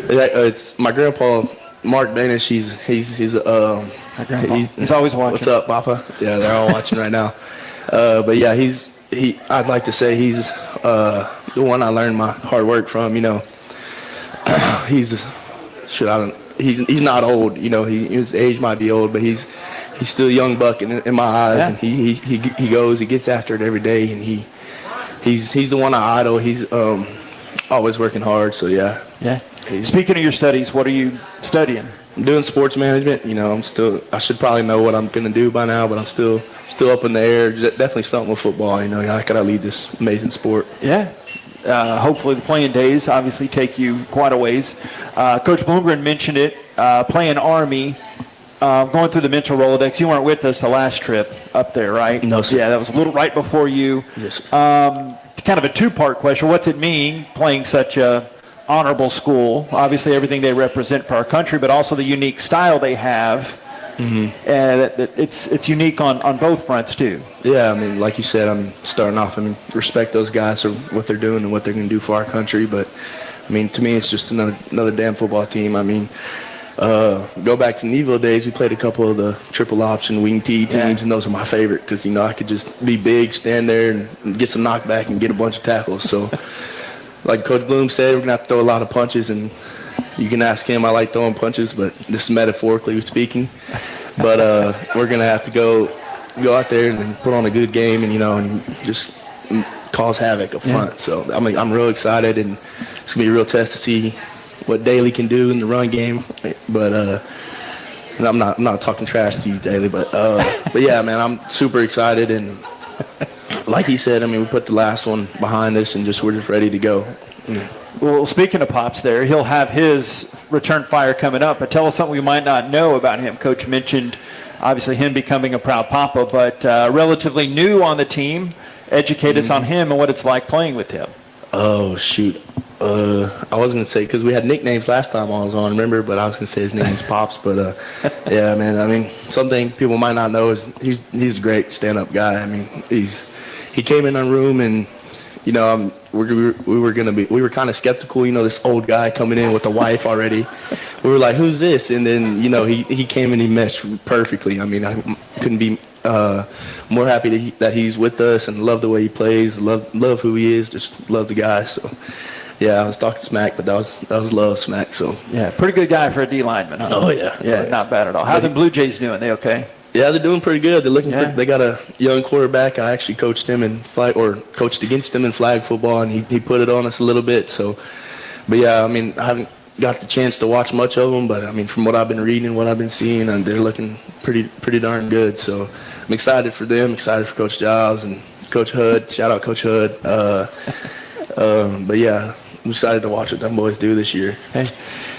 It's my grandpa, Mark Boenisch. He's always watching. What's up, Papa? Yeah, they're all watching right now. But yeah, I'd like to say he's the one I learned my hard work from. You know, he's not old. You know, his age might be old, but he's still a young buck in my eyes. Yeah. And he gets after it every day, and he's the one I idol. He's always working hard. So yeah. Yeah. Speaking of your studies, what are you studying? I'm doing sports management. You know, I should probably know what I'm going to do by now, but I'm still up in the air. Definitely something with football. You know, I got to lead this amazing sport. Yeah. Hopefully the playing days obviously take you quite a ways. Coach Bloomgren mentioned it, playing Army, going through the mental Rolodex. You weren't with us the last trip up there, right? No, sir. Yeah, that was a little right before you. Yes, sir. Kind of a two-part question. What's it mean playing such a honorable school? Obviously everything they represent for our country, but also the unique style they have. Mm-hmm. And it's unique on both fronts too. Yeah, I mean, like you said, I'm starting off. I mean, respect those guys for what they're doing and what they're going to do for our country. But I mean, to me, it's just another damn football team. I mean, go back to Neville days. We played a couple of the triple option wing T teams, and those are my favorite because I could just be big, stand there, and get some knockback and get a bunch of tackles. So, like Coach Bloom said, we're gonna have to throw a lot of punches, and you can ask him. I like throwing punches, but this is metaphorically speaking. But we're gonna have to go out there and put on a good game, and just cause havoc up front. So I'm real excited, and it's gonna be a real test to see what Daley can do in the run game. But I'm not talking trash to you, Daley, but yeah, man, I'm super excited, and like he said, I mean, we put the last one behind us, and we're just ready to go. Well, speaking of Pops there, he'll have his return fire coming up, but tell us something we might not know about him. Coach mentioned, obviously, him becoming a proud papa, but relatively new on the team. Educate us on him and what it's like playing with him. Oh, shoot. I was going to say, because we had nicknames last time I was on, remember? But I was going to say his name is Pops. But, yeah, man, I mean, something people might not know is he's a great stand-up guy. I mean, he came in our room, and, we were kind of skeptical, this old guy coming in with a wife already. We were like, who's this? And then, he came and he meshed perfectly. I mean, I couldn't be more happy that he's with us, and love the way he plays, love who he is, just love the guy. So, yeah, I was talking smack, but that was love smack. So, yeah, pretty good guy for a D lineman. Huh? Oh, yeah. Yeah, not bad at all. How are the Blue Jays doing? They okay? Yeah, they're doing pretty good. They're looking. They got a young quarterback. I actually coached him in coached against him in flag football, and he put it on us a little bit. So, but yeah, I mean, I haven't got the chance to watch much of them, but I mean, from what I've been reading, what I've been seeing, and they're looking pretty darn good. So, I'm excited for them. Excited for Coach Giles and Coach Hood. Shout out Coach Hood. But yeah, I'm excited to watch what them boys do this year. Hey.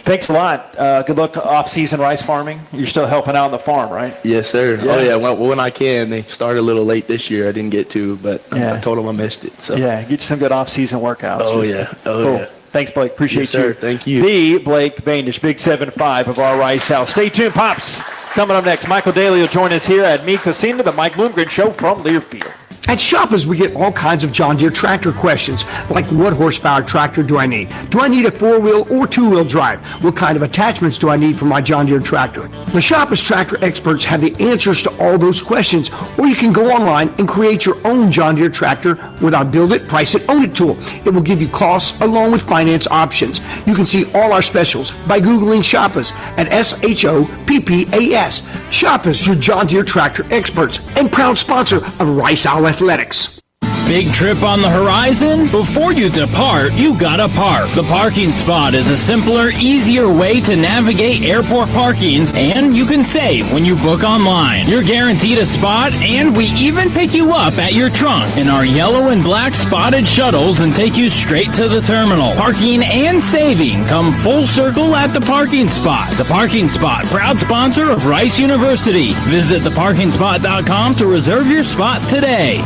Thanks a lot. Good luck off-season rice farming. You're still helping out on the farm, right? Yes, sir. Yeah. Oh, yeah. When I can. They started a little late this year. I didn't get to, but I told them I missed it. So. Yeah, get you some good off-season workouts. Oh, yeah. Cool. Yeah. Thanks, Blake. Appreciate you. Yes, sir. Thank you. The Blake Boenisch, Big 7'5" of our Rice House. Stay tuned, Pops. Coming up next, Michael Daley will join us here at Me Casino, the Mike Bloomgren Show from Learfield. At Shoppers, we get all kinds of John Deere tractor questions, like what horsepower tractor do I need? Do I need a four-wheel or two-wheel drive? What kind of attachments do I need for my John Deere tractor? The Shoppers tractor experts have the answers to all those questions, or you can go online and create your own John Deere tractor with our Build It, Price It, Own It tool. It will give you costs along with finance options. You can see all our specials by Googling Shoppers at SHOPPAS. Shoppers, your John Deere tractor experts and proud sponsor of Rice Owl Athletics. Big trip on the horizon? Before you depart, you gotta park. The parking spot is a simpler, easier way to navigate airport parking, and you can save when you book online. You're guaranteed a spot, and we even pick you up at your trunk in our yellow and black spotted shuttles and take you straight to the terminal. Parking and saving come full circle at the parking spot. The parking spot, proud sponsor of Rice University. Visit theparkingspot.com to reserve your spot today.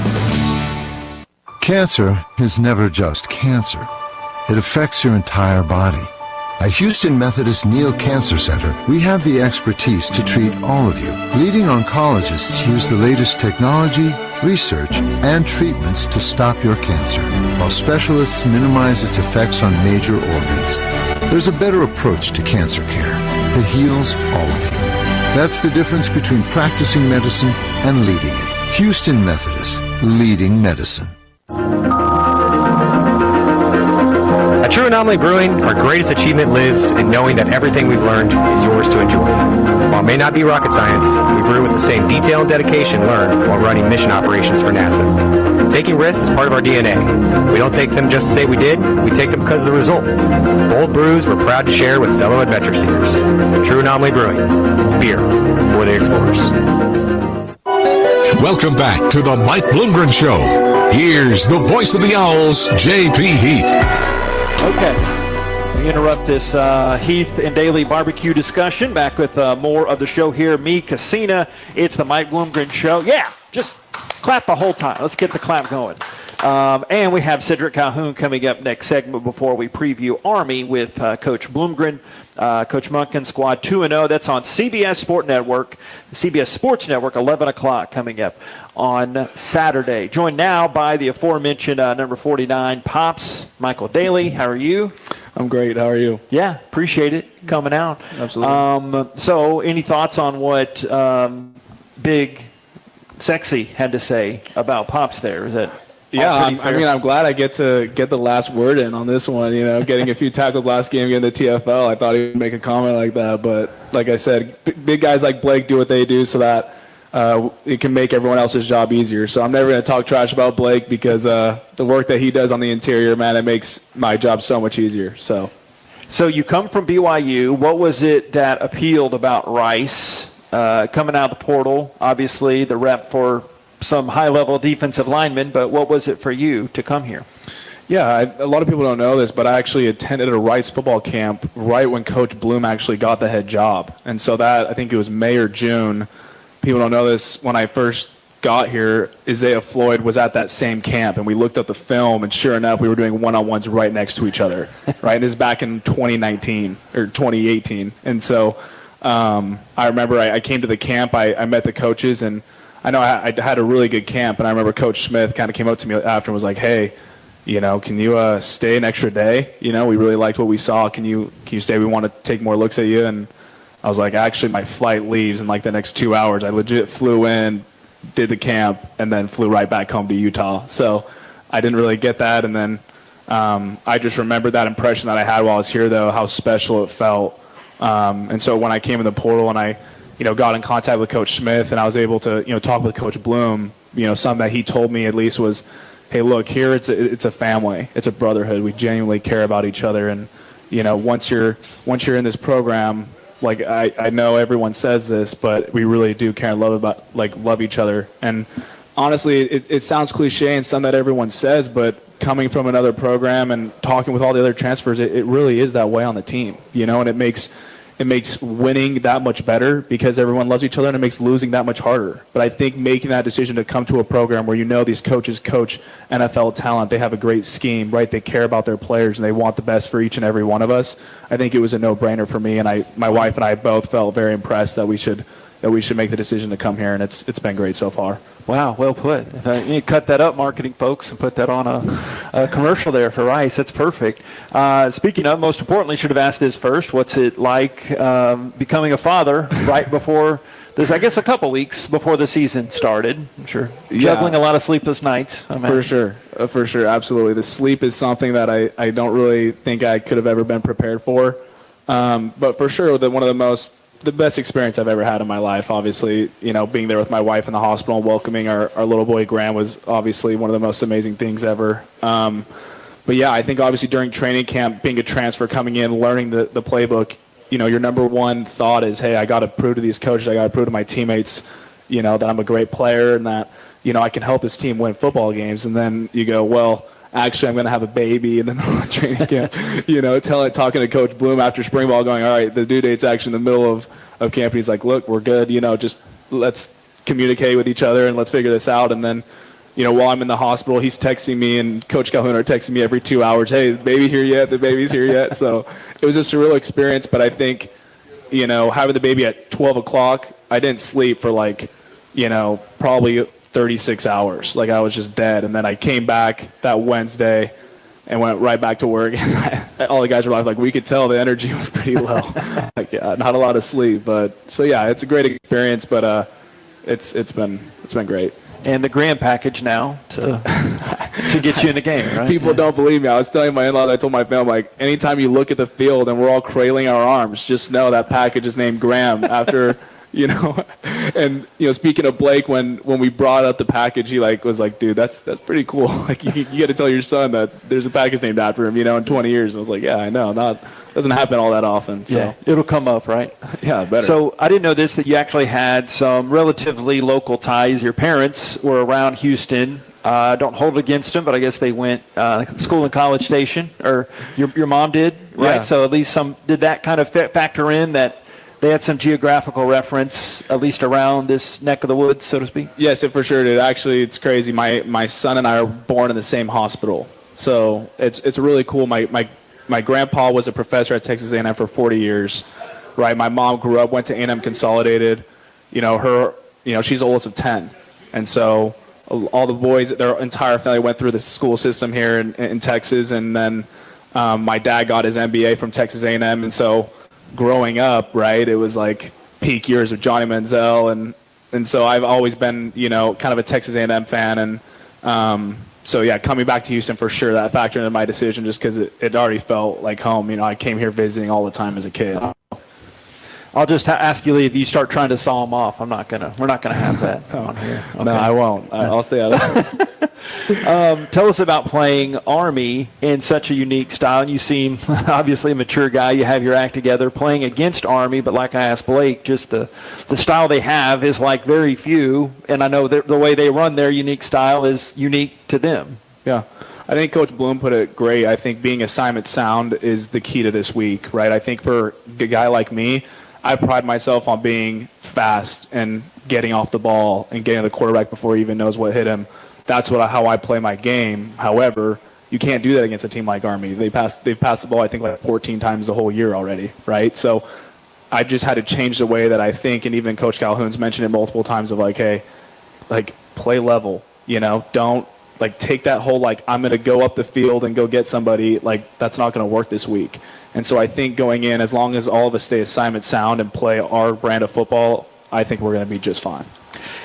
Cancer is never just cancer. It affects your entire body. At Houston Methodist Neal Cancer Center, we have the expertise to treat all of you. Leading oncologists use the latest technology research, and treatments to stop your cancer, while specialists minimize its effects on major organs. There's a better approach to cancer care that heals all of you. That's the difference between practicing medicine and leading it. Houston Methodist, leading medicine. At True Anomaly Brewing, our greatest achievement lives in knowing that everything we've learned is yours to enjoy. While it may not be rocket science, we brew with the same detail and dedication learned while running mission operations for NASA. Taking risks is part of our DNA. We don't take them just to say we did, we take them because of the result. Bold brews we're proud to share with fellow adventure seekers. True Anomaly Brewing, beer for the explorers. Welcome back to the Mike Bloomgren Show. Here's the voice of the Owls, J.P. Heath. Okay, we interrupt this Heath and Daley barbecue discussion. Back with more of the show here. Me, Casina. It's the Mike Bloomgren Show. Yeah, just clap the whole time. Let's get the clap going. And we have Cedric Calhoun coming up next segment before we preview Army with Coach Bloomgren. Coach Munkin squad 2-0. That's on CBS Sports Network, 11 o'clock coming up on Saturday. Joined now by the aforementioned number 49, Pops, Michael Daley. How are you? I'm great. How are you? Yeah, appreciate it coming out. Absolutely. So any thoughts on what Big Sexy had to say about Pops there? Is that... Yeah, I'm glad I get to get the last word in on this one. You know, getting a few tackles last game, getting the TFL. I thought he would make a comment like that, but like I said, big guys like Blake do what they do so that it can make everyone else's job easier. So I'm never going to talk trash about Blake because the work that he does on the interior, man, it makes my job so much easier. So you come from BYU. What was it that appealed about Rice coming out of the portal? Obviously, the rep for some high-level defensive linemen, but what was it for you to come here? Yeah, a lot of people don't know this, but I actually attended a Rice football camp right when Coach Bloom actually got the head job. And so that, I think it was May or June. People don't know this. When I first got here, Isaiah Floyd was at that same camp, and we looked up the film, and sure enough, we were doing one-on-ones right next to each other. Right? And this is back in 2019 or 2018. And so I remember I came to the camp, I met the coaches, and I know I had a really good camp, and I remember Coach Smith kind of came up to me after and was like, hey, you know, can you stay an extra day? You know, we really liked what we saw. Can you stay? We want to take more looks at you. And I was like, actually, my flight leaves in like the next 2 hours. I legit flew in, did the camp, and then flew right back home to Utah. So I didn't really get that. And then I just remembered that impression that I had while I was here, though, how special it felt. And so when I came in the portal and I got in contact with Coach Smith, and I was able to, talk with Coach Bloom. Something that he told me at least was, hey, look, here it's a family, it's a brotherhood. We genuinely care about each other, and once you're in this program, like I know everyone says this, but we really do care and love each other. And honestly, it sounds cliche and something that everyone says, but coming from another program and talking with all the other transfers, it really is that way on the team, and it makes winning that much better because everyone loves each other, and it makes losing that much harder. But I think making that decision to come to a program where these coaches coach NFL talent, they have a great scheme, right? They care about their players, and they want the best for each and every one of us. I think it was a no-brainer for me, and my wife and I both felt very impressed that we should make the decision to come here, and it's been great so far. Wow, well put. You cut that up, marketing folks, and put that on a commercial there for Rice. That's perfect. Speaking of, most importantly, should have asked this first. What's it like becoming a father right before this? I guess a couple weeks before the season started. I'm sure juggling a lot of sleepless nights. For sure, absolutely. The sleep is something that I don't really think I could have ever been prepared for. But for sure, one of the best experience I've ever had in my life, obviously, being there with my wife in the hospital and welcoming our little boy Graham was obviously one of the most amazing things ever. But yeah, I think obviously during training camp, being a transfer, coming in, learning the playbook, your number one thought is, hey, I got to prove to these coaches, I got to prove to my teammates, that I'm a great player and that, I can help this team win football games. And then you go, well, actually, I'm going to have a baby, and then on training camp, talking to Coach Bloom after spring ball, going, all right, the due date's actually in the middle of camp. And he's like, look, we're good, just let's communicate with each other and let's figure this out. And then, while I'm in the hospital, he's texting me, and Coach Calhoun are texting me every 2 hours, hey, the baby here yet? The baby's here yet? So it was a surreal experience, but I think, having the baby at 12 o'clock, I didn't sleep for probably 36 hours. Like, I was just dead. And then I came back that Wednesday and went right back to work. And all the guys were like, we could tell the energy was pretty low. Like, yeah, not a lot of sleep. But so yeah, it's a great experience. But it's been great. And the grand package now to get you in the game, right? People don't believe me. I was telling my in-laws, I told my family, like, anytime you look at the field and we're all cradling our arms, just know that package is named Graham after. And speaking of Blake, when we brought up the package, he was like, dude, that's pretty cool. Like, you got to tell your son that there's a package named after him, in 20 years. I was like, yeah, I know. Doesn't happen all that often. So. Yeah, it'll come up, right? Yeah, better. So I didn't know this, that you actually had some relatively local ties. Your parents were around Houston. Don't hold it against them, but I guess they went school and College Station, or your mom did, right? Yeah. So at least did that kind of factor in that they had some geographical reference, at least around this neck of the woods, so to speak? Yes, it for sure did. Actually, it's crazy. My son and I are born in the same hospital. So it's really cool. My grandpa was a professor at Texas A&M for 40 years, right? My mom grew up, went to A&M Consolidated. She's the oldest of 10. And so all the boys, their entire family went through the school system here in Texas. And then my dad got his MBA from Texas A&M. And so growing up, right, it was like peak years of Johnny Manziel, and so I've always been, kind of a Texas A&M fan, and so yeah, coming back to Houston for sure, that factored into my decision just because it already felt like home. I came here visiting all the time as a kid. I'll just ask you, Lee, if you start trying to saw them off, we're not gonna have that on here. Okay. No, I won't. I'll stay out of it. Tell us about playing Army in such a unique style. And you seem obviously a mature guy. You have your act together. Playing against Army, but like I asked Blake, just the style they have is like very few. And I know the way they run their unique style is unique to them. Yeah. I think Coach Bloom put it great. I think being assignment sound is the key to this week, right? I think for a guy like me, I pride myself on being fast and getting off the ball and getting the quarterback before he even knows what hit him. That's how I play my game. However, you can't do that against a team like Army. They've passed the ball, I think, like 14 times the whole year already, right? So I just had to change the way that I think, and even Coach Calhoun's mentioned it multiple times of hey, play level, don't take that whole I'm going to go up the field and go get somebody. That's not going to work this week. And so I think going in, as long as all of us stay assignment sound and play our brand of football, I think we're going to be just fine.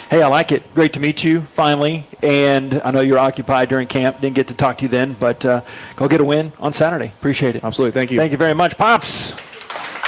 Hey, I like it. Great to meet you finally. And I know you're occupied during camp. Didn't get to talk to you then, but go get a win on Saturday. Appreciate it. Absolutely. Thank you. Thank you very much. Pops,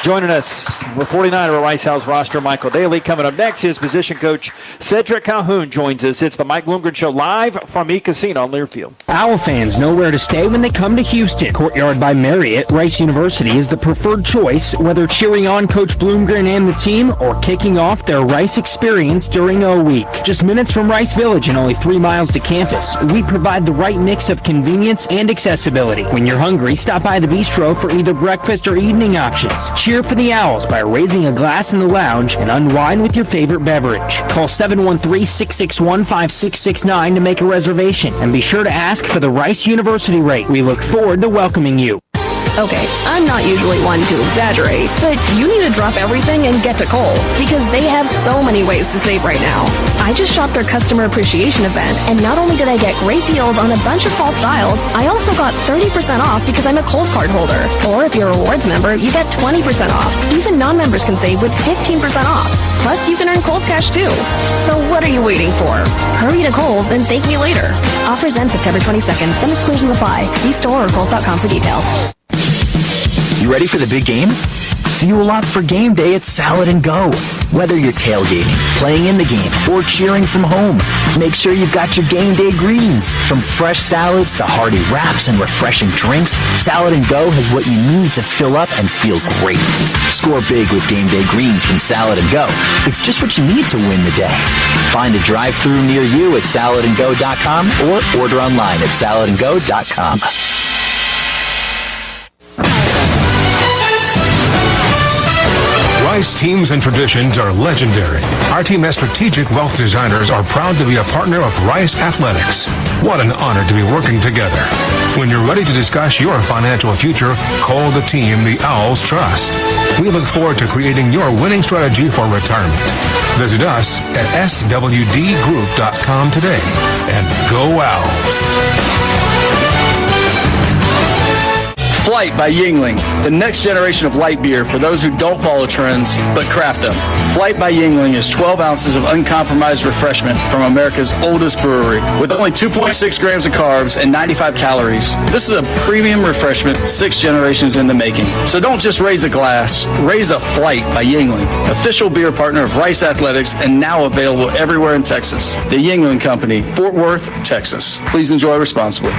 joining us. We're 49 of our Rice House roster. Michael Daley coming up next. His position coach, Cedric Calhoun, joins us. It's the Mike Bloomgren Show live from E Casino on Learfield. Owl fans know where to stay when they come to Houston. Courtyard by Marriott, Rice University is the preferred choice, whether cheering on Coach Bloomgren and the team or kicking off their Rice experience during O Week. Just minutes from Rice Village and only 3 miles to campus, we provide the right mix of convenience and accessibility. When you're hungry, stop by the bistro for either breakfast or evening options. Cheer for the Owls by raising a glass in the lounge and unwind with your favorite beverage. Call 713-661-5669 to make a reservation, and be sure to ask for the Rice University rate. We look forward to welcoming you. Okay, I'm not usually one to exaggerate, but you need to drop everything and get to Kohl's because they have so many ways to save right now. I just shopped their customer appreciation event, and not only did I get great deals on a bunch of fall styles, I also got 30% off because I'm a Kohl's card holder. Or if you're a rewards member, you get 20% off. Even non-members can save with 15% off. Plus, you can earn Kohl's cash too. So what are you waiting for? Hurry to Kohl's and thank me later. Offers end September 22nd. Some exclusions apply. See store or Kohl's.com for details. You ready for the big game? Fuel up for game day at Salad & Go. Whether you're tailgating, playing in the game, or cheering from home, make sure you've got your game day greens. From fresh salads to hearty wraps and refreshing drinks, Salad & Go has what you need to fill up and feel great. Score big with game day greens from Salad & Go. It's just what you need to win the day. Find a drive-thru near you at saladandgo.com or order online at saladandgo.com. Rice teams and traditions are legendary. Our team as strategic wealth designers are proud to be a partner of Rice Athletics. What an honor to be working together. When you're ready to discuss your financial future, call the team the Owls trust. We look forward to creating your winning strategy for retirement. Visit us at swdgroup.com today, and go Owls. Flight by Yingling, the next generation of light beer for those who don't follow trends but craft them. Flight by Yingling is 12 ounces of uncompromised refreshment from America's oldest brewery with only 2.6 grams of carbs and 95 calories. This is a premium refreshment 6 generations in the making. So don't just raise a glass, raise a flight by Yingling, official beer partner of Rice Athletics and now available everywhere in Texas. The Yingling Company, Fort Worth, Texas. Please enjoy responsibly.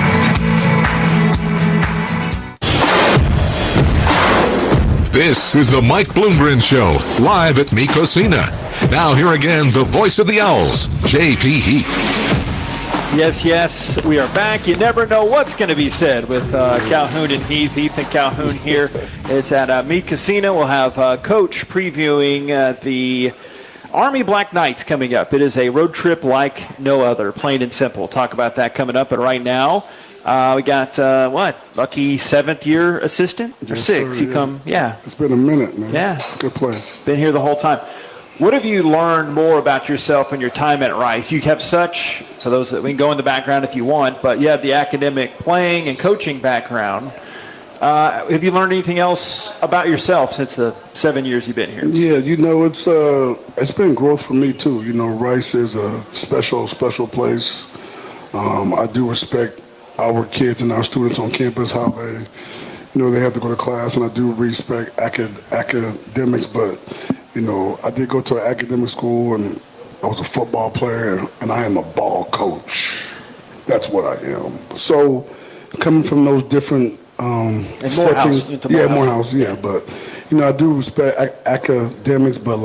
This is the Mike Bloomgren Show, live at Micosina. Now here again, the voice of the Owls, J.P. Heath. Yes, we are back. You never know what's going to be said with Calhoun and Heath. Heath and Calhoun here. It's at Micosina. We'll have Coach previewing the Army Black Knights coming up. It is a road trip like no other, plain and simple. We'll talk about that coming up. But right now, we got, Lucky 7th-year assistant? Or 6? You come, yeah. It's been a minute, man. Yeah. It's a good place. Been here the whole time. What have you learned more about yourself and your time at Rice? You have such, for those that we can go in the background if you want, but you have the academic playing and coaching background. Have you learned anything else about yourself since the 7 years you've been here? Yeah, it's been growth for me, too. Rice is a special place. I do respect our kids and our students on campus, how they have to go to class, and I do respect academics, but, I did go to an academic school, and I was a football player, and I am a ball coach. That's what I am. So, coming from those different settings, Morehouse, but, I do respect academics, but,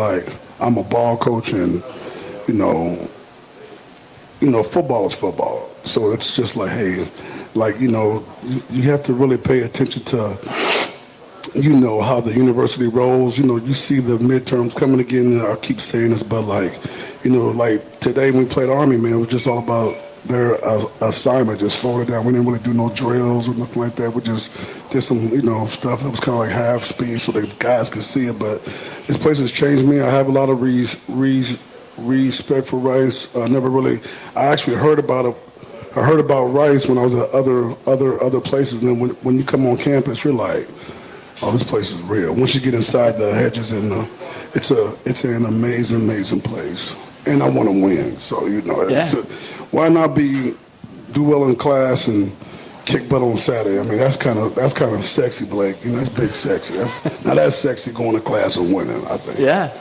I'm a ball coach, and, football is football. So it's just you have to really pay attention to, how the university rolls. You see the midterms coming again, and I keep saying this, but today when we played Army, man, it was just all about their assignment, just slow it down. We didn't really do no drills or nothing like that. We just did some, stuff that was kind of like half speed so the guys could see it. But this place has changed me. I have a lot of respect for Rice. I actually heard about it. I heard about Rice when I was at other places, and then when you come on campus, you're like, oh, this place is real. Once you get inside the hedges, and it's an amazing place. And I want to win, so why not do well in class and kick butt on Saturday? I mean, that's kind of sexy, Blake. That's big sexy. That's sexy going to class and winning, I think. Yeah.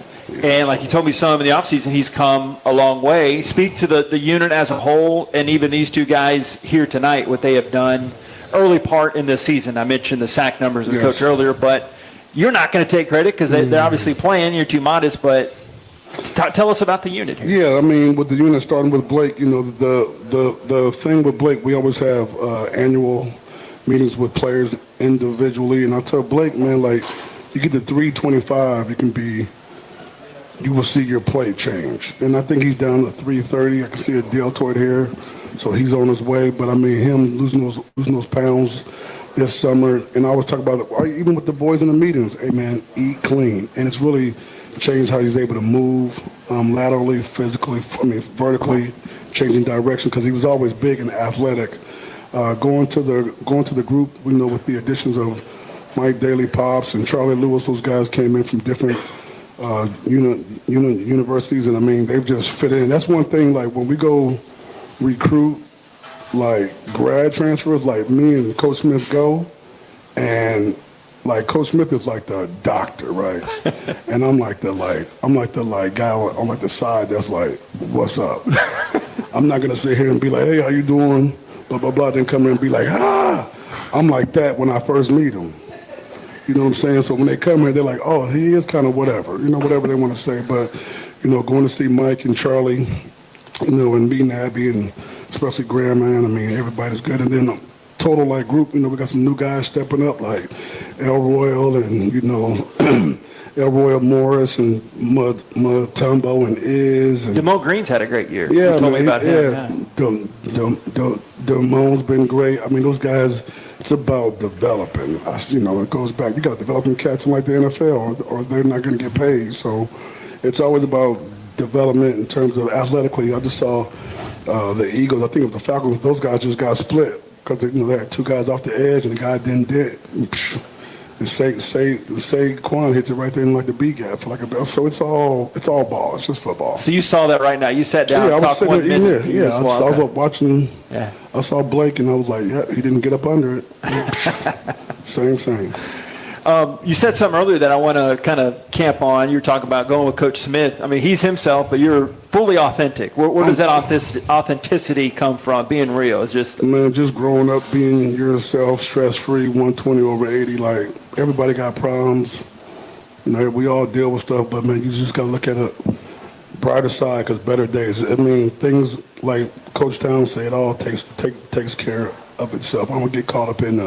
And like you told me some in the offseason, he's come a long way. Speak to the unit as a whole, and even these two guys here tonight, what they have done early part in this season. I mentioned the sack numbers with Coach earlier, but you're not going to take credit because they're obviously playing. You're too modest, but tell us about the unit here. Yeah, I mean, with the unit starting with Blake, the thing with Blake, we always have annual meetings with players individually, and I tell Blake, man, you get to 325, you will see your play change. And I think he's down to 330. I can see a deltoid here, so he's on his way. But, I mean, him losing those pounds this summer, and I always talk about it, even with the boys in the meetings, hey, man, eat clean. And it's really changed how he's able to move laterally, physically, vertically, changing direction, because he was always big and athletic. Going to the group, with the additions of Mike Daley, Pops, and Charlie Lewis, those guys came in from different universities, and I mean, they've just fit in. That's one thing, when we go recruit, grad transfers, me and Coach Smith go, and Coach Smith is like the doctor, right? And I'm like the guy on the side that's like, what's up? I'm not gonna sit here and be like, hey, how you doing? Blah blah blah. Then come in and be like, I'm like that when I first meet him. You know what I'm saying? So when they come here, they're like, oh, he is kind of whatever, whatever they want to say. But, going to see Mike and Charlie, and meeting Abby and especially Grandma, I mean, everybody's good. And then total group, we got some new guys stepping up like El Royal and, El Royal Morris and Mutombo and Iz. And DeMo Green's had a great year. Yeah, you told me about him. Yeah. DeMo's been great. I mean, those guys It's about developing. It goes back. You got to develop them cats in like the NFL, or they're not going to get paid. So it's always about development in terms of athletically. I just saw the Eagles. I think of the Falcons. Those guys just got split because they had two guys off the edge, and the guy didn't did. And Saquon hits it right there in like the B gap for like a bell. So it's all ball. It's just football. So you saw that right now. You sat down. Yeah, and I was talked 1 sitting there. minute. Yeah, I was watching. Yeah. I saw Blake, and I was like, yeah, he didn't get up under it. Same. You said something earlier that I want to kind of camp on. You were talking about going with Coach Smith. I mean, he's himself, but you're fully authentic. Where does that authenticity come from? Being real is just growing up, being yourself, stress-free, 120 over 80. Like everybody got problems. We all deal with stuff, but man, you just got to look at it brighter side because better days. I mean, things like Coach Town said, it all takes care of itself. I don't get caught up in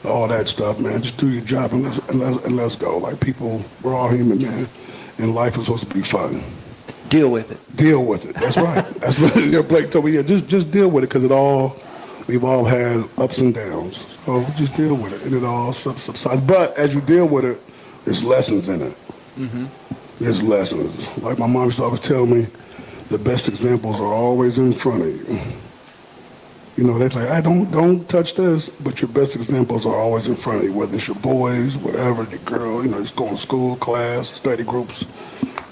all that stuff, man. Just do your job and let's go. Like people, we're all human, man, and life is supposed to be fun. Deal with it. Deal with it. That's right. That's what Blake told me. Yeah, just deal with it because we've all had ups and downs. So just deal with it, and it all subsides. But as you deal with it, there's lessons in it. Mm-hmm. There's lessons. Like my mom used to always tell me, the best examples are always in front of you. They're like, I don't touch this, but your best examples are always in front of you, whether it's your boys, whatever, your girl, just going to school, class, study groups,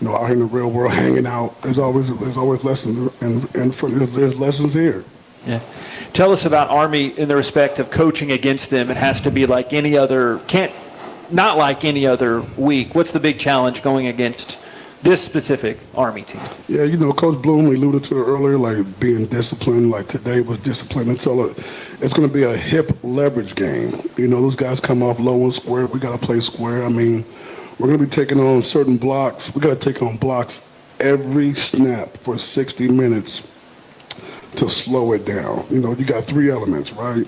out here in the real world, hanging out. There's always lessons in front of you. There's lessons here. Yeah. Tell us about Army in the respect of coaching against them. It has to be like any other, not like any other week. What's the big challenge going against this specific Army team? Yeah, Coach Bloom alluded to it earlier, like being disciplined. Like today was disciplined. It's going to be a hip leverage game. Those guys come off low and square. We got to play square. I mean, we're going to be taking on certain blocks. We got to take on blocks every snap for 60 minutes to slow it down. You got three elements, right?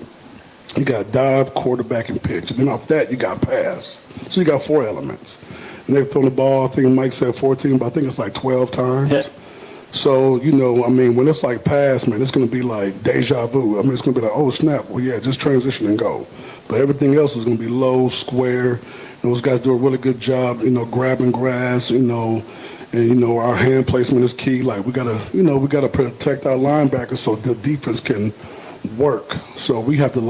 You got dive, quarterback, and pitch. And then off that, you got pass. So you got four elements. And they've thrown the ball, I think Mike said 14, but I think it's like 12 times. Yeah. So, when it's like pass, man, it's going to be like deja vu. I mean, it's going to be like, oh, snap. Well, yeah, just transition and go. But everything else is going to be low, square. Those guys do a really good job, grabbing grass, and, our hand placement is key. Like, we got to protect our linebackers so the defense can work. So we have to,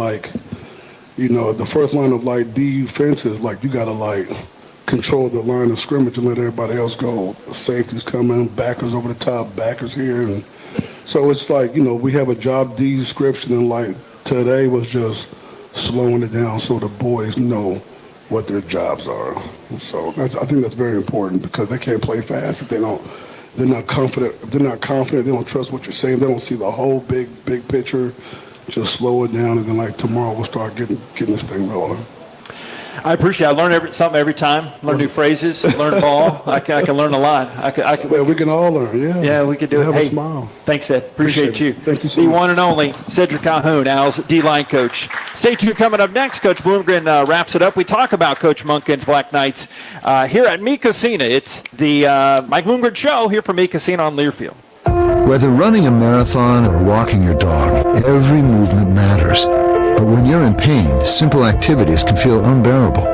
the first line of, defense is, you got to, control the line of scrimmage and let everybody else go. Safeties coming, backers over the top, backers here. And so it's we have a job description, and today was just slowing it down so the boys know what their jobs are. So I think that's very important because they can't play fast if they're not confident. If they're not confident, they don't trust what you're saying. They don't see the whole big picture. Just slow it down, and then tomorrow we'll start getting this thing rolling. I appreciate it. I learn something every time. Learn new phrases, learn ball. I can learn a lot. We can all learn, yeah. Yeah, we can do it. Have a smile. Thanks, Ed. Appreciate you. Thank you so much. The much. one and only Cedric Calhoun, Al's D-line coach. Stay tuned. Coming up next, Coach Bloomgren wraps it up. We talk about Coach Monken's Black Knights here at Me Casino. It's the Mike Bloomgren Show here from Me Casino on Learfield. Whether running a marathon or walking your dog, every movement matters. But when you're in pain, simple activities can feel unbearable.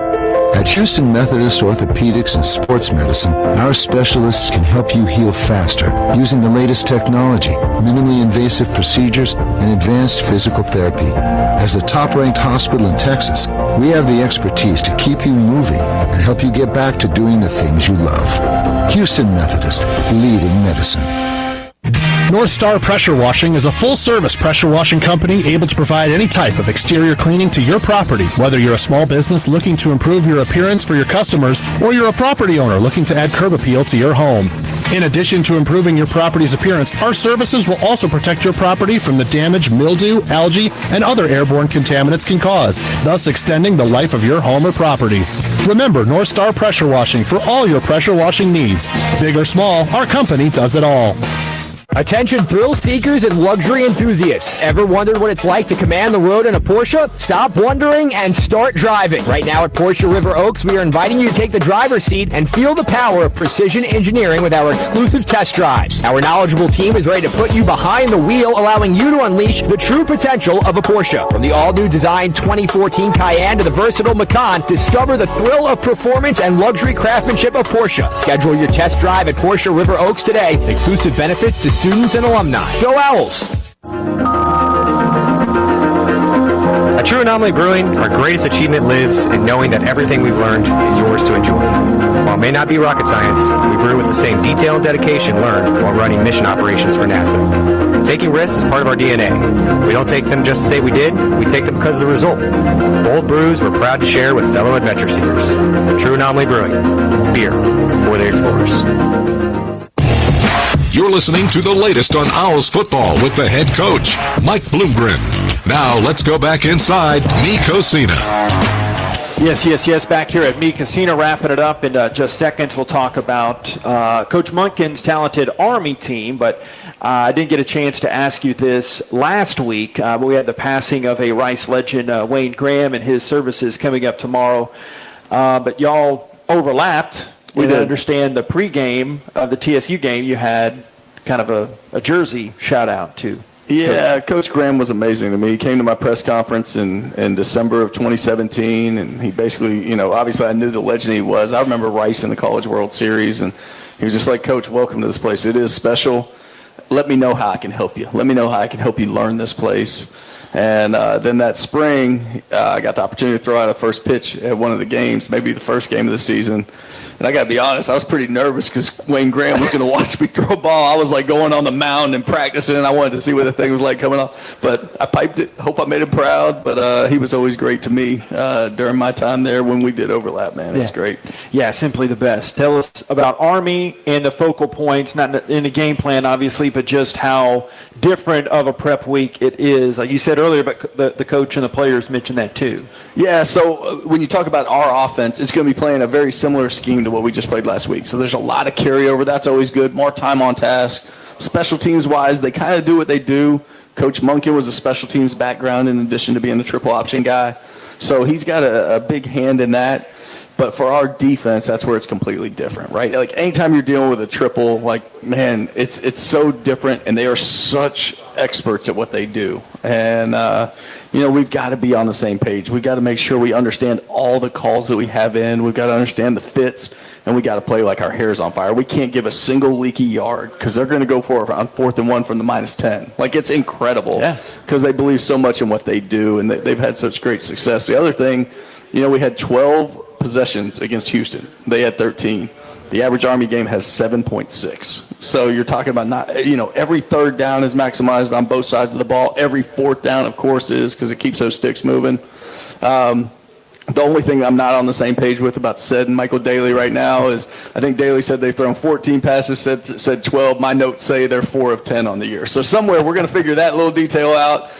At Houston Methodist Orthopedics and Sports Medicine, our specialists can help you heal faster using the latest technology, minimally invasive procedures, and advanced physical therapy. As the top-ranked hospital in Texas, we have the expertise to keep you moving and help you get back to doing the things you love. Houston Methodist, leading medicine. North Star Pressure Washing is a full-service pressure washing company able to provide any type of exterior cleaning to your property, whether you're a small business looking to improve your appearance for your customers or you're a property owner looking to add curb appeal to your home. In addition to improving your property's appearance, our services will also protect your property from the damage mildew, algae, and other airborne contaminants can cause, thus extending the life of your home or property. Remember North Star Pressure Washing for all your pressure washing needs. Big or small, our company does it all. Attention thrill seekers and luxury enthusiasts. Ever wondered what it's like to command the road in a Porsche? Stop wondering and start driving. Right now at Porsche River Oaks, we are inviting you to take the driver's seat and feel the power of precision engineering with our exclusive test drives. Our knowledgeable team is ready to put you behind the wheel, allowing you to unleash the true potential of a Porsche. From the all-new designed 2014 Cayenne to the versatile Macan, discover the thrill of performance and luxury craftsmanship of Porsche. Schedule your test drive at Porsche River Oaks today. Exclusive benefits to students and alumni. Go Owls! At True Anomaly Brewing, our greatest achievement lives in knowing that everything we've learned is yours to enjoy. While it may not be rocket science, we brew with the same detail and dedication learned while running mission operations for NASA. Taking risks is part of our DNA. We don't take them just to say we did, we take them because of the result. Bold brews we're proud to share with fellow adventure seekers. True Anomaly Brewing, beer for the explorers. You're listening to the latest on Owls football with the head coach, Mike Bloomgren. Now let's go back inside Mekosina. Yes. Back here at Mekosina, wrapping it up in just seconds. We'll talk about Coach Munkin's talented Army team, but I didn't get a chance to ask you this last week, but we had the passing of a Rice legend, Wayne Graham, and his services coming up tomorrow. But y'all overlapped. We didn't understand the pregame of the TSU game. You had kind of a jersey shout out to. Yeah, Coach Graham was amazing to me. He came to my press conference in December of 2017, and he basically, obviously I knew the legend he was. I remember Rice in the College World Series, and he was just like, Coach, welcome to this place. It is special. Let me know how I can help you. Let me know how I can help you learn this place. And then that spring, I got the opportunity to throw out a first pitch at one of the games, maybe the first game of the season. And I got to be honest, I was pretty nervous because Wayne Graham was going to watch me throw a ball. I was like going on the mound and practicing, and I wanted to see what the thing was like coming off. But I piped it. Hope I made him proud. But he was always great to me during my time there when we did overlap, man. It was great. Yeah, simply the best. Tell us about Army and the focal points, not in the game plan, obviously, but just how different of a prep week it is. Like you said earlier, but the coach and the players mentioned that too. Yeah, so when you talk about our offense, it's going to be playing a very similar scheme to what we just played last week. So there's a lot of carryover. That's always good. More time on task. Special teams-wise, they kind of do what they do. Coach Munkin was a special teams background in addition to being a triple option guy. So he's got a big hand in that. But for our defense, that's where it's completely different, right? Like anytime you're dealing with a triple, like, man, it's so different, and they are such experts at what they do. And, we've got to be on the same page. We've got to make sure we understand all the calls that we have in. We've got to understand the fits, and we got to play like our hair's on fire. We can't give a single leaky yard because they're going to go for it on 4th and 1 from the -10. Like, it's incredible because they believe so much in what they do, and they've had such great success. The other thing, we had 12 possessions against Houston. They had 13. The average Army game has 7.6. So you're talking about every third down is maximized on both sides of the ball. Every fourth down, of course, is because it keeps those sticks moving. The only thing I'm not on the same page with about Ced and Michael Daley right now is I think Daley said they've thrown 14 passes, said 12. My notes say they're 4 of 10 on the year. So somewhere we're going to figure that little detail out.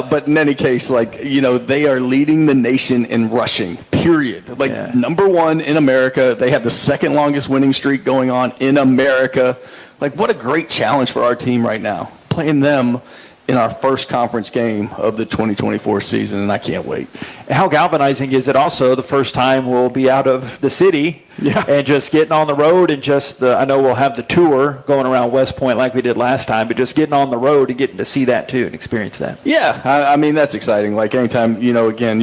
But in any case, they are leading the nation in rushing, period. Number 1 in America. They have the second longest winning streak going on in America. What a great challenge for our team right now, playing them in our first conference game of the 2024 season, and I can't wait. How galvanizing is it also the first time we'll be out of the city and just getting on the road and I know we'll have the tour going around West Point like we did last time, but just getting on the road and getting to see that too and experience that. Yeah, I mean, that's exciting. Like anytime, again,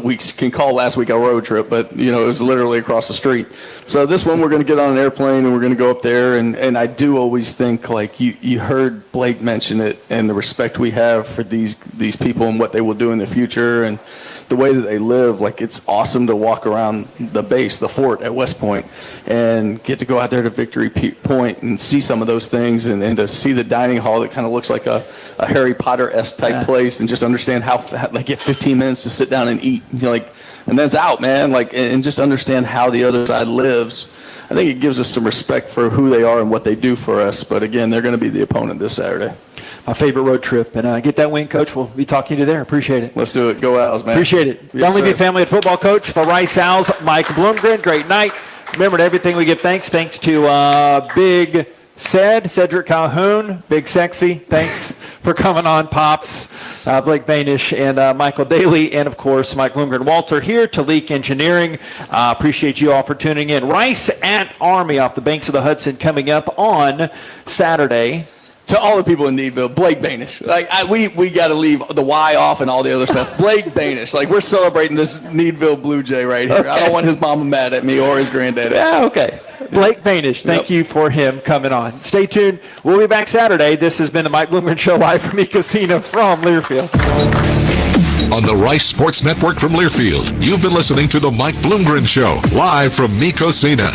we can call last week a road trip, but, it was literally across the street. So this one we're going to get on an airplane and we're going to go up there, and I do always think, you heard Blake mention it and the respect we have for these people and what they will do in the future and the way that they live. It's awesome to walk around the base, the fort at West Point, and get to go out there to Victory Point and see some of those things and to see the dining hall that kind of looks like a Harry Potter-esque type place, and just understand how get 15 minutes to sit down and eat, and then it's out, man, and just understand how the other side lives. I think it gives us some respect for who they are and what they do for us. But again, they're going to be the opponent this Saturday. My favorite road trip. And get that win, Coach. We'll be talking to you there. Appreciate it. Let's do it. Go Owls, man. Appreciate it. Yes, Dunlevie Family of Football Coach for Rice Owls, Mike Bloomgren. Great night. Remember, to everything we give thanks to Big Cedric Calhoun, Big Sexy, thanks for coming on, Pops. Blake Boenisch and Michael Daley, and of course Mike Bloomgren. Walter here to Leak Engineering. Appreciate you all for tuning in. Rice at Army off the banks of the Hudson coming up on Saturday. To all the people in Needville, Blake Boenisch. We got to leave the Y off and all the other stuff. Blake Boenisch. We're celebrating this Needville Blue Jay right here. Okay. I don't want his mama mad at me or his granddad. Yeah, okay. Blake Boenisch, thank you for him coming on. Stay tuned. We'll be back Saturday. This has been the Mike Bloomgren Show live from Ecosina from Learfield. On the Rice Sports Network from Learfield, you've been listening to the Mike Bloomgren Show live from Ecosina.